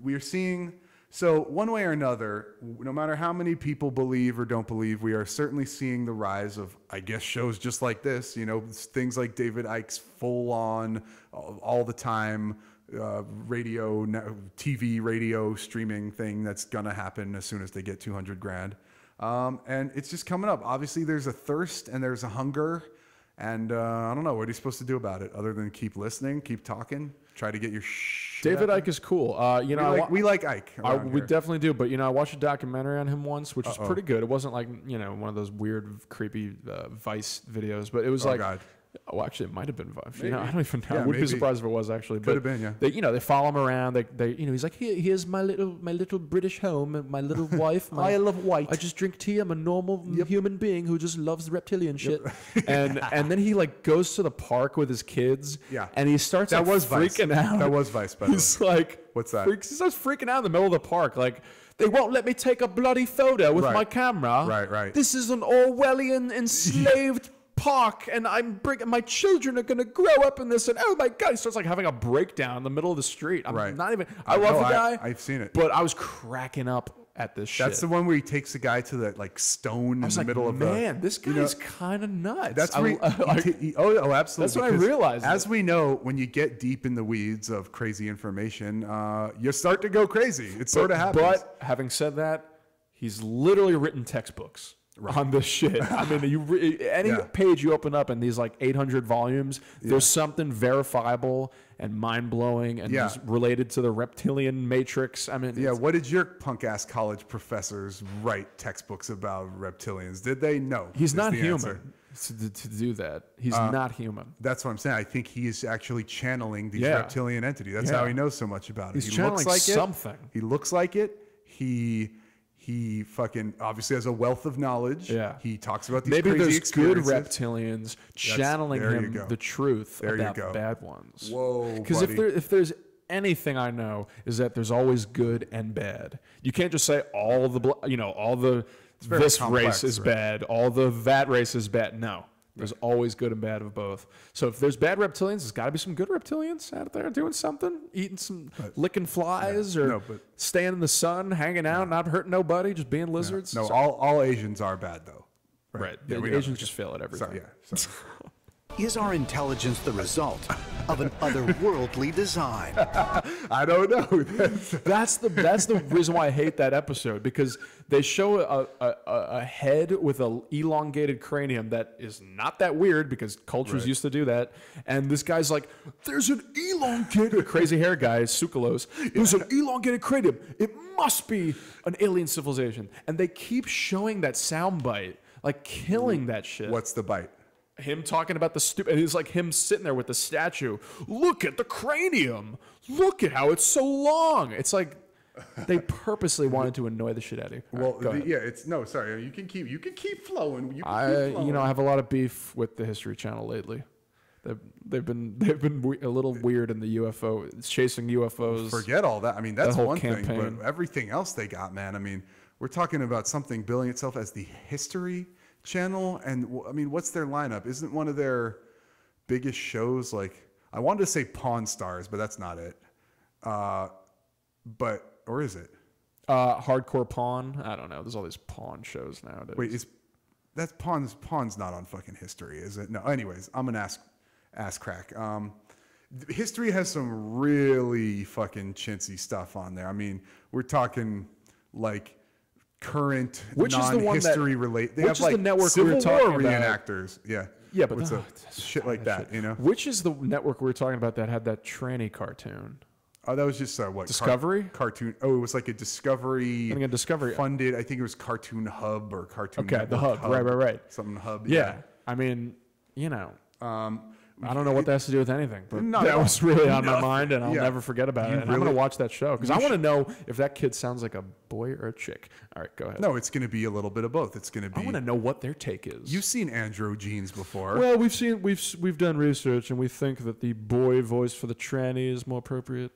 we're seeing... So one way or another, no matter how many people believe or don't believe, we are certainly seeing the rise of, I guess, shows just like this, things like David Icke's full-on, all the time, radio, TV, radio streaming thing that's going to happen as soon as they get 200 grand. And it's just coming up. Obviously, there's a thirst and there's a hunger. And I don't know, what are you supposed to do about it other than keep listening, keep talking, try to get your
David Icke is cool.
We like Icke.
We definitely do. But, I watched a documentary on him once, which was pretty good. It wasn't like, one of those weird, creepy Vice videos. But it was God. Oh, actually, it might have been Vice. I don't even know. I wouldn't be surprised if it was actually.
Could have been, yeah.
They follow him around. He's like, here's my little British home, my little wife.
I love white.
I just drink tea. I'm a normal human being who just loves reptilian shit. And then he like goes to the park with his kids.
Yeah.
And he starts freaking out.
That was Vice, by the way.
He's like,
what's that?
He starts freaking out in the middle of the park, like. They won't let me take a bloody photo with my camera.
Right.
This is an Orwellian enslaved park, and my children are going to grow up in this, and oh my God, he starts like having a breakdown in the middle of the street. I love the guy.
I've seen it.
But I was cracking up at this shit.
That's the one where he takes the guy to that like stone in the middle of the...
Man, this guy is kind of nuts.
That's where absolutely.
That's what I realized.
As we know, when you get deep in the weeds of crazy information, you start to go crazy. It sort of happens.
But having said that, he's literally written textbooks on this shit. I mean, any page you open up in these like 800 volumes, there's something verifiable and mind-blowing and just related to the reptilian matrix. I mean,
what did your punk-ass college professors write textbooks about reptilians? Did they? No.
He's not human to do that. He's not human.
That's what I'm saying. I think he is actually channeling these reptilian entity. That's how he knows so much about it.
He's channeling something.
He looks like it. He fucking obviously has a wealth of knowledge.
Yeah.
He talks about these
Maybe
crazy experiences.
Good reptilians channeling him the truth about the bad ones.
Whoa,
because if there's anything I know is that there's always good and bad. You can't just say all the this race is bad, all that race is bad. No. There's always good and bad of both. So if there's bad reptilians, there's got to be some good reptilians out there doing something, eating licking flies or staying in the sun, hanging out, not hurting nobody, just being lizards.
No, all Asians are bad though.
Right. Asians just fail at everything.
Sorry.
Is our intelligence the result of an otherworldly design?
I don't know.
That's the reason why I hate that episode, because they show a head with an elongated cranium that is not that weird because cultures used to do that. And this guy's like, there's an elongated crazy hair guy, Tsoukalos. There's an elongated cranium. It must be an alien civilization. And they keep showing that sound bite, like killing that shit.
What's the bite?
him talking about the stupid. It's like him sitting there with the statue. Look at the cranium. Look at how it's so long. It's like they purposely wanted to annoy the shit out of you.
Well, sorry. You can keep flowing.
I have a lot of beef with the History Channel lately. They've been a little weird in the UFO, chasing UFOs.
Forget all that. I mean, that's one
campaign.
thing, but everything else they got, man. I mean, we're talking about something billing itself as the History Channel, and I mean, what's their lineup? Isn't one of their biggest shows like, I wanted to say Pawn Stars, but that's not it. Or is it?
Hardcore Pawn? I don't know. There's all these pawn shows nowadays.
Wait, that's Pawn's not on fucking History, is it? No. Anyways, I'm gonna ask crack. History has some really fucking chintzy stuff on there. I mean, we're talking like current non-history related. They have like
the network
Civil
we were talking
War
about?
reenactors. Yeah.
Yeah, but
shit like that, you know.
Which is the network we were talking about that had that tranny cartoon?
Oh, that was just what?
Discovery?
Cartoon. Oh, it was like a Discovery.
I think a Discovery
funded. I think it was Cartoon Hub or Cartoon.
Okay, the Hub. Right.
Something Hub.
Yeah. I mean, you know. I don't know what that has to do with anything, but that was really on my mind, and I'll never forget about it. And I'm going to watch that show because I want to know if that kid sounds like a boy or a chick. All right, go ahead.
No, it's going to be a little bit of both. It's going to be.
I want to know what their take is.
You've seen andro genes before.
Well, we've done research, and we think that the boy voice for the tranny is more appropriate.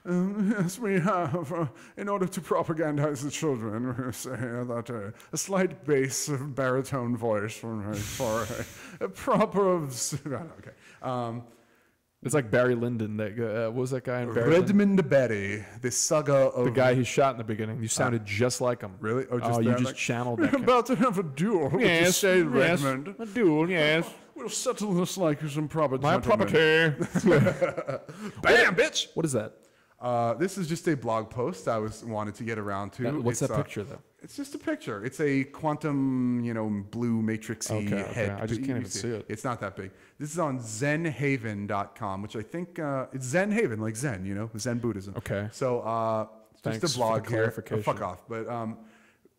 Yes, we have. In order to propagandize the children, we say that a slight bass baritone voice for a proper. Okay.
It's like Barry Lyndon. What was that guy in Barry
Redmond Berry, the saga of
the guy he shot in the beginning. You sounded just like him.
Really?
You just channeled that.
We're about to have a duel.
Yes, Redmond. A duel. Yes.
We'll settle this like some proper.
My property.
Bam, bitch.
What is that?
This is just a blog post I wanted to get around to.
What's that picture, though?
It's just a picture. It's a quantum, blue matrixy head.
I just can't even see it.
It's not that big. This is on zenhaven.com, which I think it's Zen Haven, like Zen, Zen Buddhism.
Okay.
So just a blog here. Fuck off. But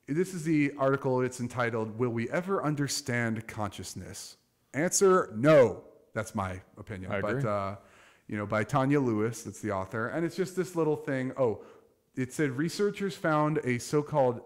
this is the article. It's entitled, "Will We Ever Understand Consciousness?" Answer, no. That's my opinion.
I agree.
But by Tanya Lewis, that's the author, and it's just this little thing. Oh, it said researchers found so-called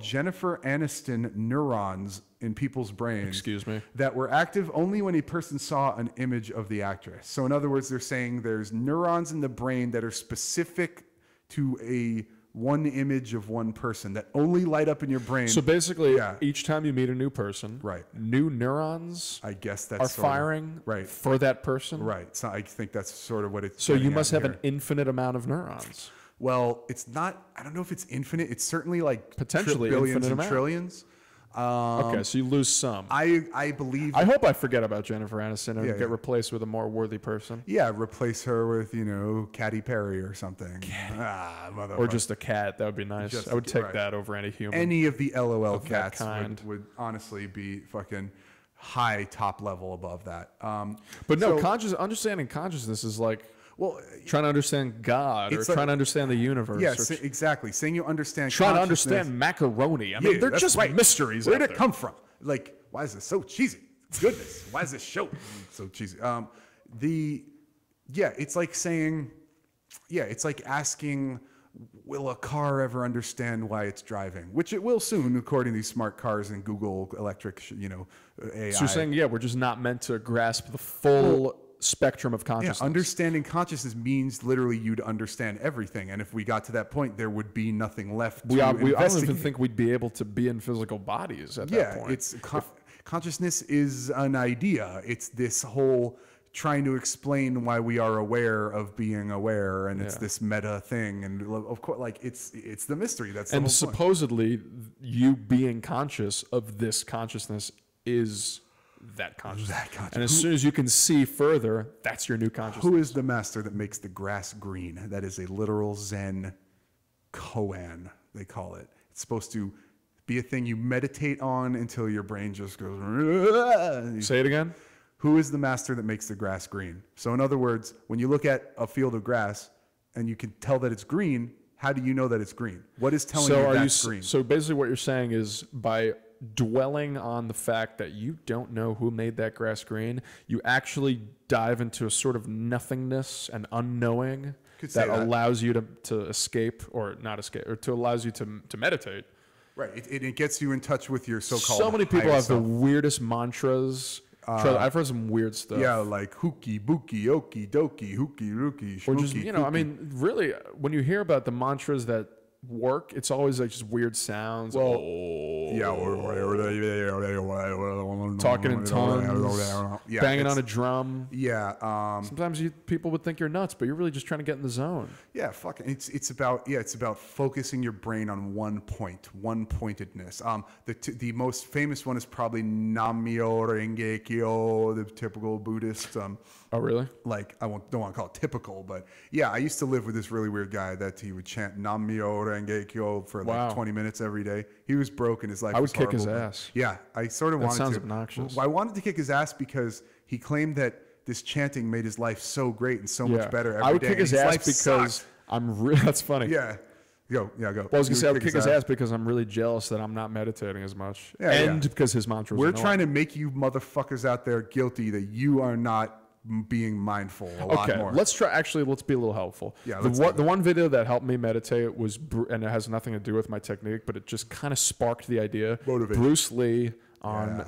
Jennifer Aniston neurons in people's brains.
Excuse me.
That were active only when a person saw an image of the actress. So in other words, they're saying there's neurons in the brain that are specific to one image of one person that only light up in your brain.
So basically, each time you meet a new person,
right,
new neurons,
I guess that's
are firing for that person.
Right. So I think that's sort of what it's.
So you must have an infinite amount of neurons.
Well, it's not. I don't know if it's infinite. It's certainly like
potentially
billions and
amount.
trillions.
Okay, so you lose some.
I believe.
I hope I forget about Jennifer Aniston and get replaced with a more worthy person.
Yeah, replace her with Katy Perry or something.
Motherfucker. Or just a cat. That would be nice. I would take that over any human.
Any of the LOL cats would honestly be fucking high top level above that.
But no, understanding consciousness is like. Well, trying to understand God or trying to understand the universe.
Yes, exactly. Saying you understand
trying to understand macaroni. I mean, they're just mysteries.
Where did it come from? Like, why is this so cheesy? Goodness, why is this show so cheesy? It's like saying, it's like asking, will a car ever understand why it's driving? Which it will soon, according to these smart cars and Google electric, AI.
So you're saying, we're just not meant to grasp the full spectrum of consciousness.
Yeah, understanding consciousness means literally you'd understand everything, and if we got to that point, there would be nothing left. I don't
even think we'd be able to be in physical bodies at that point.
Consciousness is an idea. It's this whole trying to explain why we are aware of being aware, and it's this meta thing, and of course, like it's the mystery. That's the whole point.
Supposedly, you being conscious of this consciousness is. That consciousness. And as soon as you can see further, that's your new consciousness.
Who is the master that makes the grass green? That is a literal Zen koan, they call it. It's supposed to be a thing you meditate on until your brain just goes.
Say it again.
Who is the master that makes the grass green? So in other words, when you look at a field of grass and you can tell that it's green, how do you know that it's green? What is telling you that's green?
So basically what you're saying is by dwelling on the fact that you don't know who made that grass green. You actually dive into a sort of nothingness and unknowing that allows you to escape, or not escape, or to allows you to meditate.
Right. It gets you in touch with your so-called
So many people have
self.
the weirdest mantras. I've heard some weird stuff.
Yeah, like hooky, bookie, okie, dokie, hooky, rookie, shmooky,
or just, you know, I mean, really, when you hear about the mantras that work, it's always like just weird sounds.
Well,
yeah, talking in tongues, banging on a drum.
Yeah.
Sometimes people would think you're nuts, but you're really just trying to get in the zone.
Yeah, fucking. It's about focusing your brain on one point, one pointedness. The most famous one is probably Nam-myo Renge Kyo, the typical Buddhist.
Oh, really?
Like, don't want to call it typical, but yeah, I used to live with this really weird guy that he would chant Nam-myo Renge Kyo for like 20 minutes every day. He was broke and his life was horrible.
I would kick his ass.
Yeah, I sort of wanted to.
That sounds obnoxious.
I wanted to kick his ass because he claimed that this chanting made his life so great and so much better every day.
I would kick his ass because
sucked.
That's funny.
Yeah. Go.
Well, I was going to say, I would kick his ass because I'm really jealous that I'm not meditating as much.
Yeah,
and because his mantra was
We're trying to make you motherfuckers out there guilty that you are not being mindful a lot more.
Let's be a little helpful.
Yeah,
the one video that helped me meditate was, and it has nothing to do with my technique, but it just kind of sparked the idea.
Motivation.
Bruce Lee on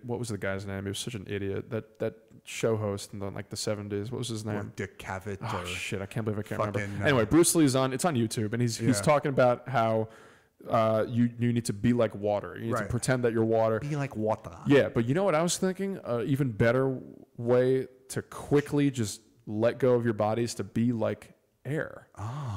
what was the guy's name? He was such an idiot. That show host in the 70s. What was his name?
Or Dick Cavett.
Oh shit! I can't believe I can't
fucking,
remember. Anyway, Bruce Lee's on. It's on YouTube, and he's talking about how you need to be like water. You need to pretend that you're water.
Be like water.
Yeah, but you know what I was thinking? Even better way to quickly just let go of your body is to be like air.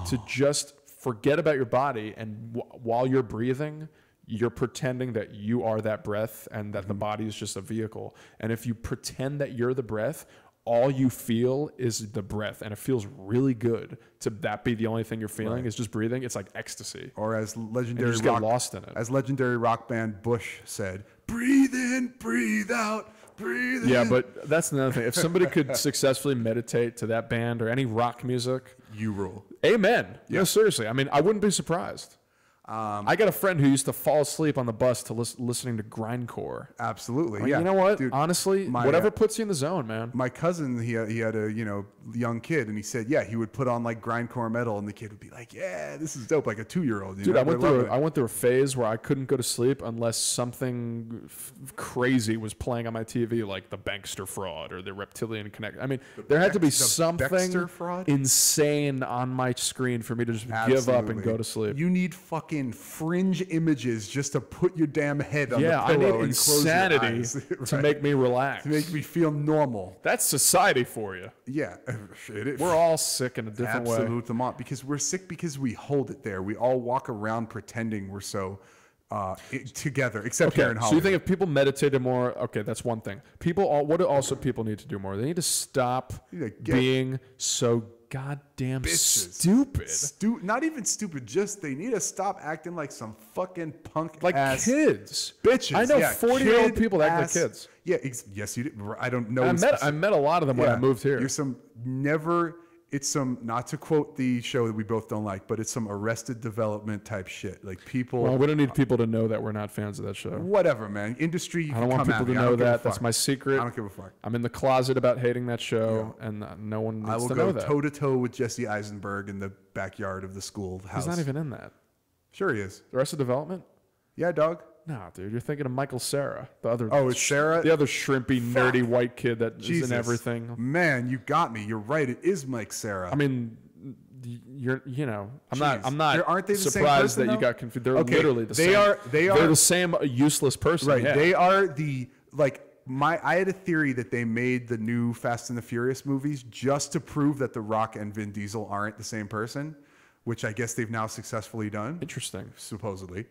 To just forget about your body, and while you're breathing, you're pretending that you are that breath and that the body is just a vehicle. And if you pretend that you're the breath, all you feel is the breath, and it feels really good to that be the only thing you're feeling is just breathing. It's like ecstasy.
Or as legendary
just get lost in it.
As legendary rock band Bush said, breathe in, breathe out, breathe in.
Yeah, but that's another thing. If somebody could successfully meditate to that band or any rock music,
you rule.
Amen. Yeah. No, seriously. I mean, I wouldn't be surprised. I got a friend who used to fall asleep on the bus to listening to grindcore.
Absolutely,
I mean, you know what? Dude, honestly, whatever puts you in the zone, man.
My cousin, he had a young kid, and he said, he would put on like grindcore metal, and the kid would be like, yeah, this is dope, like a 2-year-old.
Dude, I went through a phase where I couldn't go to sleep unless something crazy was playing on my TV, like the Bankster Fraud or the Reptilian Connect. I mean, there had to be something insane on my screen for me to just give up and go to sleep.
You need fucking fringe images just to put your damn head on the pillow
I need
and
insanity
close your eyes,
to make me relax.
To make me feel normal.
That's society for you.
Yeah.
We're all sick in a different way.
Absolutely. Because we're sick because we hold it there. We all walk around pretending we're so together, except here in Hollywood.
So you think if people meditated more, okay, that's one thing. What do also people need to do more? They need to stop being so goddamn stupid.
Not even stupid, just they need to stop acting like some fucking punk
like
ass
kids.
Bitches.
I know 40-year-old people that act like kids.
Yeah, yes, you did. I don't know.
I met a lot of them when I moved here.
It's some, not to quote the show that we both don't like, but it's some Arrested Development type shit. Like people.
Well, we don't need people to know that we're not fans of that show.
Whatever, man. Industry.
I don't want people to know that. That's my secret.
I don't give a fuck.
I'm in the closet about hating that show, and no one needs to know that.
I will go toe to toe with Jesse Eisenberg in the backyard of the school house.
He's not even in that.
Sure, he is.
Arrested Development.
Yeah, dog.
No, dude, you're thinking of Michael Cera, the other.
Oh, it's Sarah,
the other shrimpy, nerdy white kid that is in everything.
Man, you got me. You're right. It is Mike Cera.
I mean, I'm not.
Aren't they the
surprised
same person,
that you got confused? They're literally the
they
same.
Are.
They're the same useless person.
Right.
Yeah.
They are the I had a theory that they made the new Fast and the Furious movies just to prove that The Rock and Vin Diesel aren't the same person, which I guess they've now successfully done.
Interesting.
Supposedly.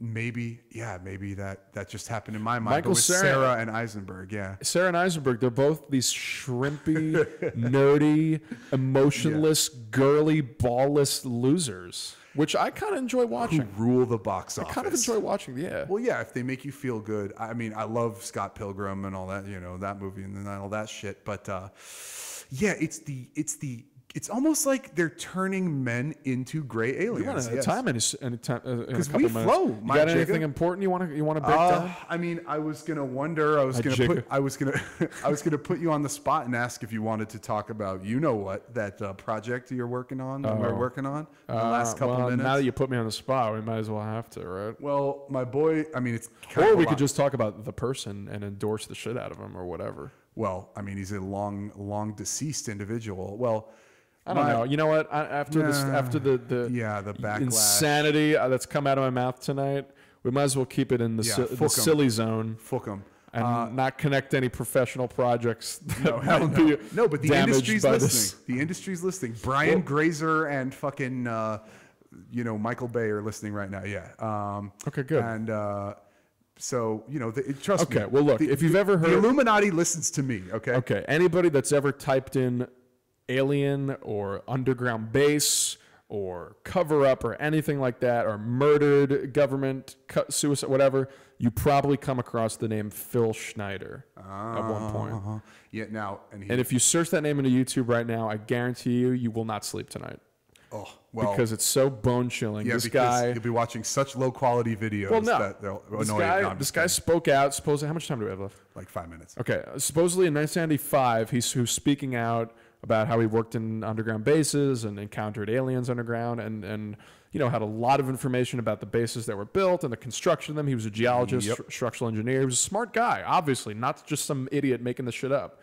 Maybe that just happened in my mind.
Michael
Cera and Eisenberg,
Cera and Eisenberg, they're both these shrimpy, nerdy, emotionless, girly, ballless losers, which I kind of enjoy watching.
Who rule the box office.
I kind of enjoy watching, yeah.
Well, yeah, if they make you feel good. I mean, I love Scott Pilgrim and all that, that movie and all that shit. But it's the It's almost like they're turning men into gray aliens.
You want to time any time?
Because we flow.
You got anything important you want to break down?
I mean, I was gonna wonder. I was gonna put you on the spot and ask if you wanted to talk about that project you're working on. We're working on in the last couple minutes.
Now that you put me on the spot, we might as well have to, right?
Well, my boy. I mean, it's
or we could just talk about the person and endorse the shit out of him or whatever.
Well, I mean, he's a long deceased individual. Well.
I don't know. You know what? After the
backlash.
Insanity that's come out of my mouth tonight, we might as well keep it in the silly zone.
Fuck 'em.
And not connect any professional projects.
No, but the industry's listening. The industry's listening. Brian Grazer and fucking Michael Bay are listening right now. Yeah.
Okay, good.
And so trust me.
Okay. Well, look, if you've ever heard
the Illuminati listens to me. Okay.
Okay. Anybody that's ever typed in alien or underground base or cover up or anything like that, or murdered government suicide, whatever, you probably come across the name Phil Schneider at one point.
Yeah. Now, and
if you search that name into YouTube right now, I guarantee you will not sleep tonight.
Oh, well,
because it's so bone chilling.
Yeah,
this guy,
you'll be watching such low quality videos that they'll annoy you.
This guy spoke out. Supposedly, how much time do we have left?
Like 5 minutes.
Okay. Supposedly in 1995, he was speaking out about how he worked in underground bases and encountered aliens underground, and had a lot of information about the bases that were built and the construction of them. He was a geologist, structural engineer. He was a smart guy, obviously, not just some idiot making this shit up.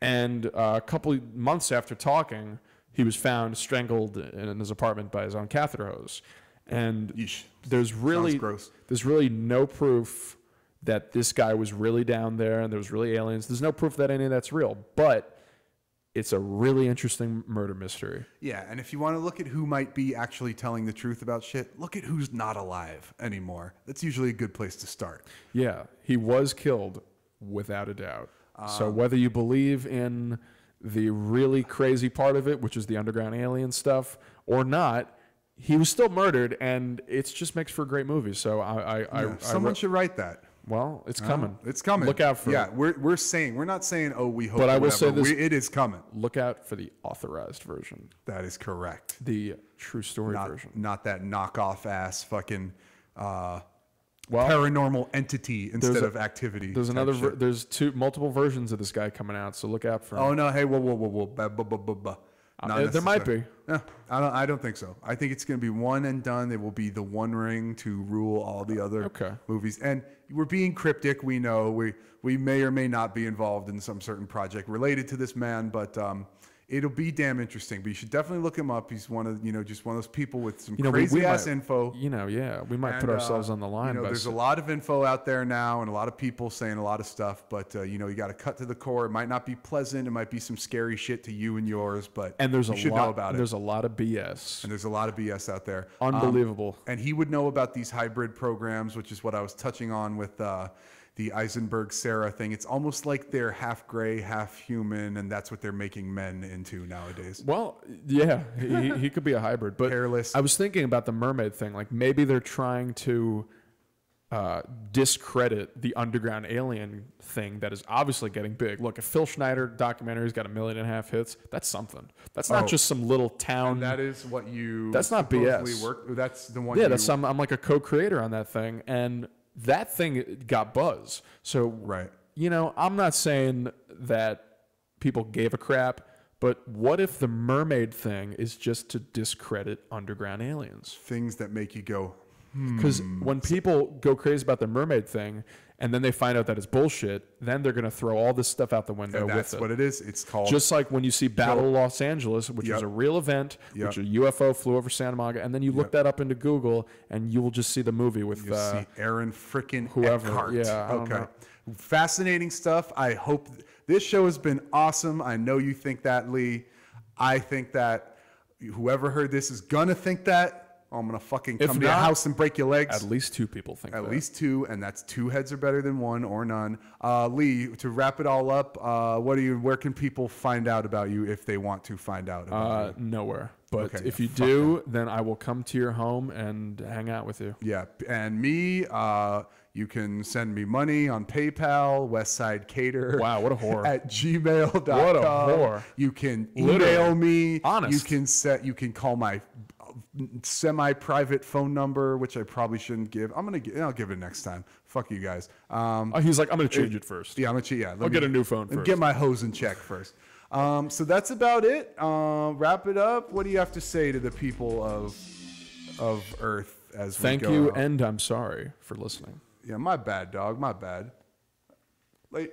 And a couple months after talking, he was found strangled in his apartment by his own catheter hose. And there's really no proof that this guy was really down there and there was really aliens. There's no proof that any of that's real, but it's a really interesting murder mystery.
Yeah, and if you want to look at who might be actually telling the truth about shit, look at who's not alive anymore. That's usually a good place to start.
Yeah, he was killed without a doubt. So whether you believe in the really crazy part of it, which is the underground alien stuff, or not, he was still murdered, and it just makes for a great movie. So
someone should write that.
Well, it's coming.
It's coming.
Look out for it.
Yeah, we're not saying, oh, we hope.
But I will say this:
it is coming.
Look out for the authorized version.
That is correct.
The true story version,
not that knockoff ass fucking paranormal entity instead of activity.
There's multiple versions of this guy coming out, so look out for him.
Oh no! Hey, whoa!
There might be.
No, I don't think so. I think it's going to be one and done. It will be the One Ring to rule all the other movies. And we're being cryptic. We know we may or may not be involved in some certain project related to this man, but it'll be damn interesting. But you should definitely look him up. He's one of just one of those people with some crazy ass info.
We might put ourselves on the line.
There's a lot of info out there now, and a lot of people saying a lot of stuff. But you got to cut to the core. It might not be pleasant. It might be some scary shit to you and yours. But you should know about it.
There's a lot of BS.
And there's a lot of BS out there.
Unbelievable.
And he would know about these hybrid programs, which is what I was touching on with the Eisenberg Sarah thing. It's almost like they're half gray, half human, and that's what they're making men into nowadays.
Well, yeah, he could be a hybrid. But
hairless.
I was thinking about the mermaid thing. Like maybe they're trying to discredit the underground alien thing that is obviously getting big. Look, a Phil Schneider documentary's got 1.5 million hits. That's something. That's not just some little town.
And that is what you.
That's not BS.
That's the one.
Yeah, I'm like a co-creator on that thing, and that thing got buzz. So
right.
I'm not saying that people gave a crap, but what if the mermaid thing is just to discredit underground aliens?
Things that make you go.
Because when people go crazy about the mermaid thing and then they find out that it's bullshit, then they're going to throw all this stuff out the window with it.
That's what it is. It's called...
Just like when you see Battle of Los Angeles, which was a real event, which a UFO flew over Santa Monica, and then you look that up into Google and you will just see the movie with...
You'll see Aaron frickin'
whoever.
Eckhart.
Yeah, I don't know.
Fascinating stuff. I hope... This show has been awesome. I know you think that, Lee. I think that whoever heard this is going to think that. I'm going to fucking come to your house and break your legs.
At least 2 people think that.
At least 2, and that's 2 heads are better than 1 or none. Lee, to wrap it all up, where can people find out about you if they want to find out about you?
Nowhere. But
Okay,
if you do, then I will come to your home and hang out with you.
Yeah, and me, you can send me money on PayPal, Westsidecater.
Wow, what a whore.
At gmail.com.
What a whore.
You can email me.
Honest.
You can call my semi-private phone number, which I probably shouldn't give. I'll give it next time. Fuck you guys.
He's like, I'm going to change it first.
Yeah, I'm going to change. Yeah,
I'll get a new phone first.
Get my hose in check first. So that's about it. Wrap it up. What do you have to say to the people of Earth as we
Thank
go
you,
out?
and I'm sorry for listening.
Yeah, my bad, dog. My bad. Like.